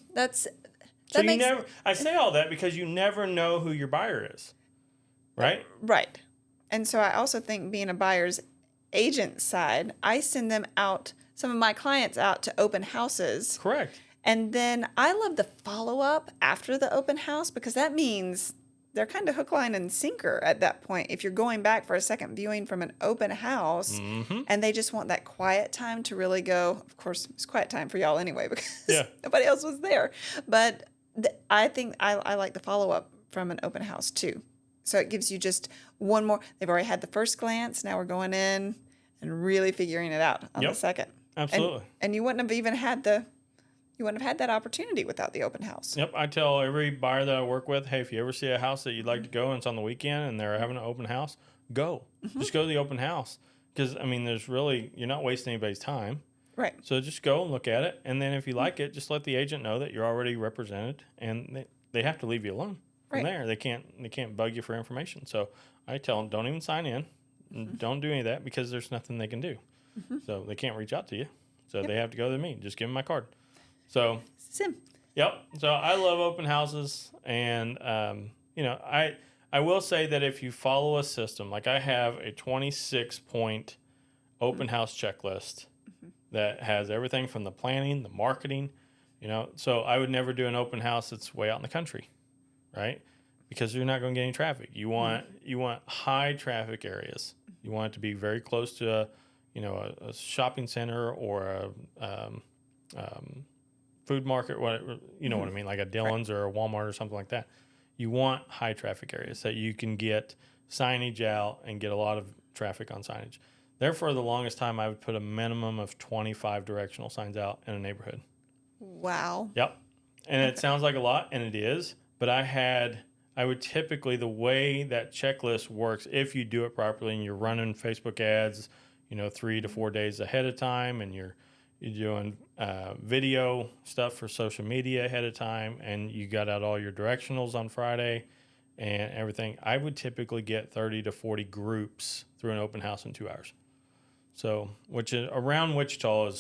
I say all that because you never know who your buyer is, right? Right. And so I also think being a buyer's agent side, I send some of my clients out to open houses. Correct. And then I love the follow-up after the open house because that means they're kind of hook, line, and sinker at that point. If you're going back for a second viewing from an open house and they just want that quiet time to really go, of course, it's quiet time for y'all anyway because nobody else was there. But I think I like the follow-up from an open house too. So it gives you just one more. They've already had the first glance. Now we're going in and really figuring it out on the second. Absolutely. And you wouldn't have even had that opportunity without the open house. Yep. I tell every buyer that I work with, hey, if you ever see a house that you'd like to go and it's on the weekend and they're having an open house, go. Just go to the open house. Because, you're not wasting anybody's time. Right. So just go and look at it, and then if you like it, just let the agent know that you're already represented, and they have to leave you alone from Right. there. They can't bug you for information. So I tell them, don't even sign in, and don't do any of that because there's nothing they can do. So they can't reach out to you. So Yep. they have to go to me. Just give them my card. So Sim. yep. So I love open houses, and I will say that if you follow a system, like I have a 26-point open house checklist that has everything from the planning, the marketing, So I would never do an open house that's way out in the country, right? Because you're not going to get any traffic. You want high traffic areas. You want it to be very close to a shopping center or a food market, what I mean, like a Dillon's or a Walmart or something like that. You want high traffic areas that you can get signage out and get a lot of traffic on signage. Therefore, the longest time I would put a minimum of 25 directional signs out in a neighborhood. Wow. Yep. And it sounds like a lot, and it is, but I would typically, the way that checklist works, if you do it properly and you're running Facebook ads, 3 to 4 days ahead of time, and you're doing video stuff for social media ahead of time, and you got out all your directionals on Friday and everything, I would typically get 30 to 40 groups through an open house in 2 hours. So, which is around Wichita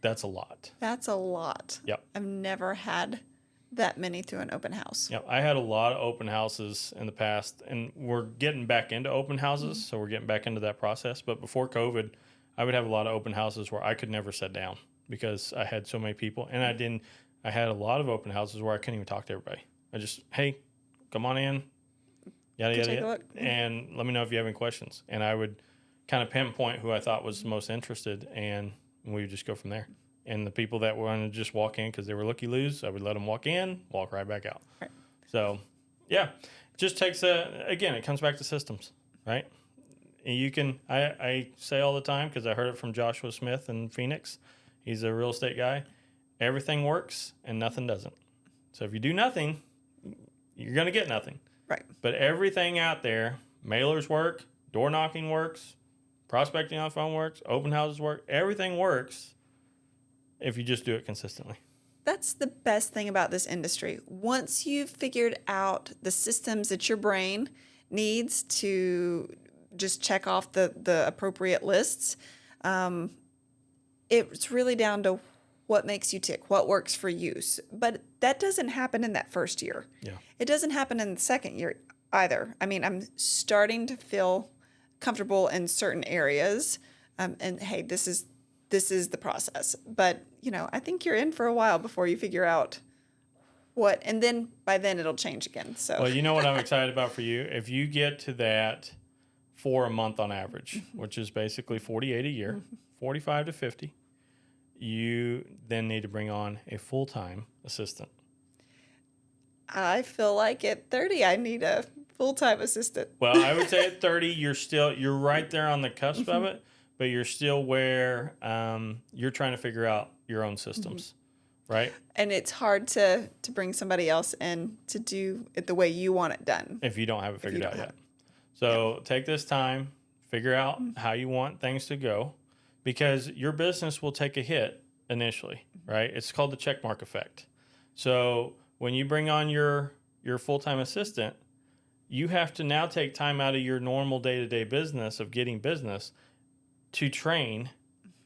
that's a lot. That's a lot. Yep. I've never had that many through an open house. Yep. I had a lot of open houses in the past, and we're getting back into open houses, so we're getting back into that process. But before COVID, I would have a lot of open houses where I could never sit down because I had so many people, and I had a lot of open houses where I couldn't even talk to everybody. I just, hey, come on in, yada, yada, take a yada, look. and let me know if you have any questions. And I would kind of pinpoint who I thought was most interested, and we would just go from there. And the people that wanted to just walk in because they were looky-loos, I would let them walk in, walk right back out. Right. So, yeah, it just takes again, it comes back to systems, right? And you can, I say all the time, because I heard it from Joshua Smith in Phoenix. He's a real estate guy. Everything works and nothing doesn't. So if you do nothing, you're going to get nothing. Right. But everything out there, mailers work, door knocking works, prospecting on the phone works, open houses work, everything works if you just do it consistently. That's the best thing about this industry. Once you've figured out the systems that your brain needs to just check off the appropriate lists, it's really down to what makes you tick, what works for you. But that doesn't happen in that first year. Yeah. It doesn't happen in the second year either. I mean, I'm starting to feel comfortable in certain areas, and hey, this is the process. But I think you're in for a while before you figure out what, and then by then it'll change again. So, well, you know what I'm excited about for you? If you get to that for a month on average, which is basically 48 a year, 45 to 50, you then need to bring on a full-time assistant. I feel like at 30, I need a full-time assistant. Well, I would say at 30, you're right there on the cusp of it, but you're still where you're trying to figure out your own systems, right? And it's hard to bring somebody else in to do it the way you want it done. If you don't have it figured out yet. So take this time, figure out how you want things to go, because your business will take a hit initially, right? It's called the check mark effect. So when you bring on your full-time assistant, you have to now take time out of your normal day-to-day business of getting business to train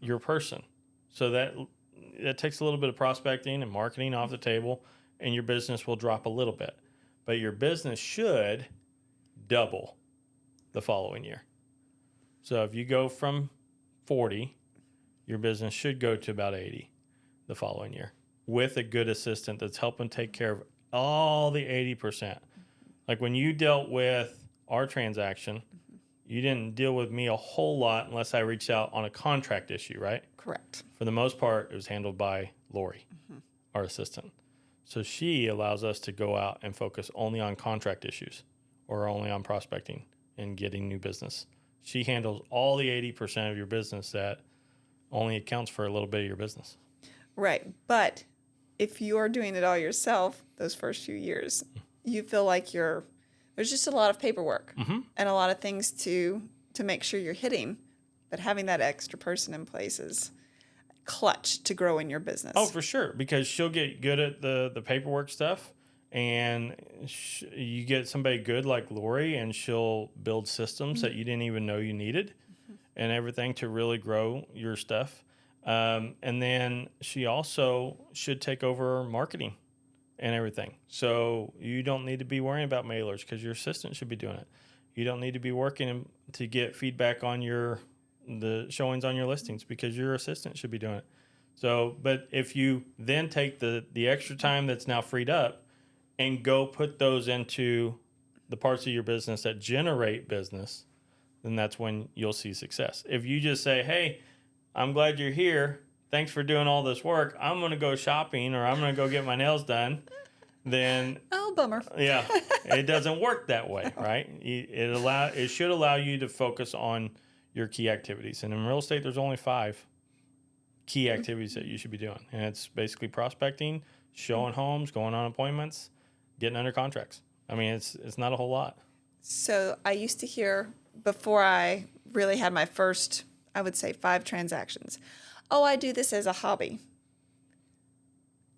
your person. So that takes a little bit of prospecting and marketing off the table, and your business will drop a little bit. But your business should double the following year. So if you go from 40, your business should go to about 80 the following year with a good assistant that's helping take care of all the 80%. Like when you dealt with our transaction, you didn't deal with me a whole lot unless I reached out on a contract issue, right? Correct. For the most part, it was handled by Lori, our assistant. So she allows us to go out and focus only on contract issues or only on prospecting and getting new business. She handles all the 80% of your business that only accounts for a little bit of your business. Right. But if you're doing it all yourself, those first few years, you feel like there's just a lot of paperwork and a lot of things to make sure you're hitting. But having that extra person in place clutch to grow in your business. Oh, for sure, because she'll get good at the paperwork stuff, and you get somebody good like Lori, and she'll build systems that you didn't even know you needed, and everything to really grow your stuff. And then she also should take over marketing and everything. So you don't need to be worrying about mailers because your assistant should be doing it. You don't need to be working to get feedback on the showings on your listings because your assistant should be doing it. So, but if you then take the extra time that's now freed up and go put those into the parts of your business that generate business, then that's when you'll see success. If you just say, hey, I'm glad you're here. Thanks for doing all this work. I'm going to go shopping or I'm going to go get my nails done. Then, oh, bummer. Yeah, it doesn't work that way, right? It should allow you to focus on your key activities. And in real estate, there's only 5 key activities that you should be doing. And it's basically prospecting, showing homes, going on appointments, getting under contracts. I mean, it's not a whole lot. So I used to hear before I really had my first, I would say 5 transactions. Oh, I do this as a hobby.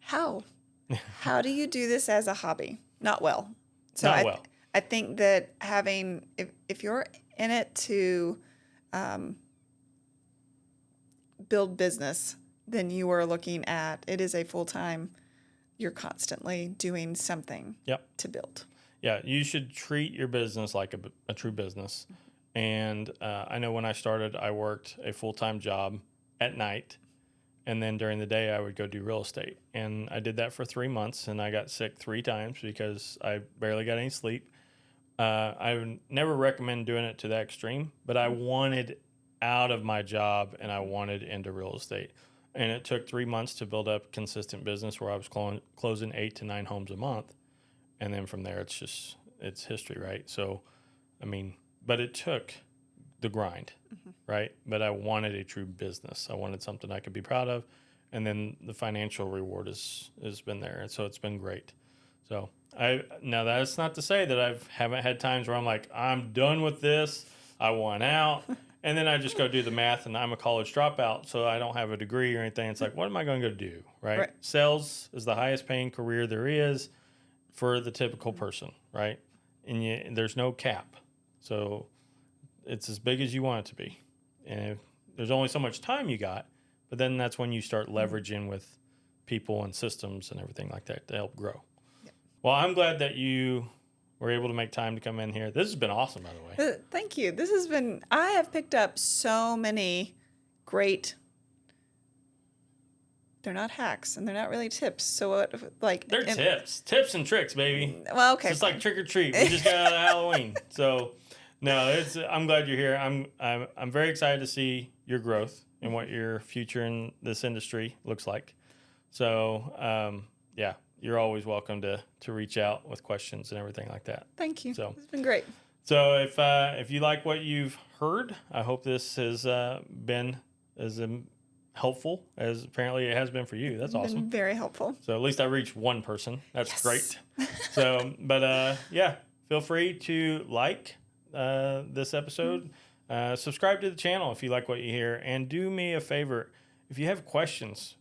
How? How do you do this as a hobby? Not well. So I think that having, if you're in it to build business, then you are looking at, it is a full-time, you're constantly doing something to build. Yeah, you should treat your business like a true business. And I know when I started, I worked a full-time job at night. And then during the day, I would go do real estate. And I did that for 3 months, and I got sick 3 times because I barely got any sleep. I would never recommend doing it to that extreme, but I wanted out of my job, and I wanted into real estate. And it took 3 months to build up consistent business where I was closing 8 to 9 homes a month. And then from there, it's history, right? So, I mean, but it took the grind, right? But I wanted a true business. I wanted something I could be proud of. And then the financial reward has been there. And so it's been great. So now that's not to say that I haven't had times where I'm like, I'm done with this. I want out. And then I just go do the math, and I'm a college dropout, so I don't have a degree or anything. It's like, what am I going to go do, right? Sales is the highest paying career there is for the typical person, right? And there's no cap. So it's as big as you want it to be. And there's only so much time you got, but then that's when you start leveraging with people and systems and everything like that to help grow. Yep. Well, I'm glad that you were able to make time to come in here. This has been awesome, by the way. Thank you. I have picked up so many great, they're not hacks and they're not really tips. So they're tips and tricks, baby. Well, okay. It's just like trick or treat. We just got out of Halloween. So no, I'm glad you're here. I'm very excited to see your growth and what your future in this industry looks like. So, yeah, you're always welcome to reach out with questions and everything like that. Thank you. So it's been great. So if you like what you've heard, I hope this has been as helpful as apparently it has been for you. That's awesome. Been very helpful. So at least I reached one person. That's great. So, but yeah, feel free to like this episode. Subscribe to the channel if you like what you hear. And do me a favor. If you have questions,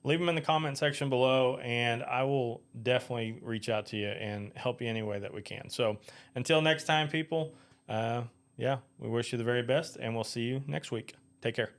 leave them in the comment section below, and I will definitely reach out to you and help you any way that we can. So until next time, people, yeah, we wish you the very best, and we'll see you next week. Take care.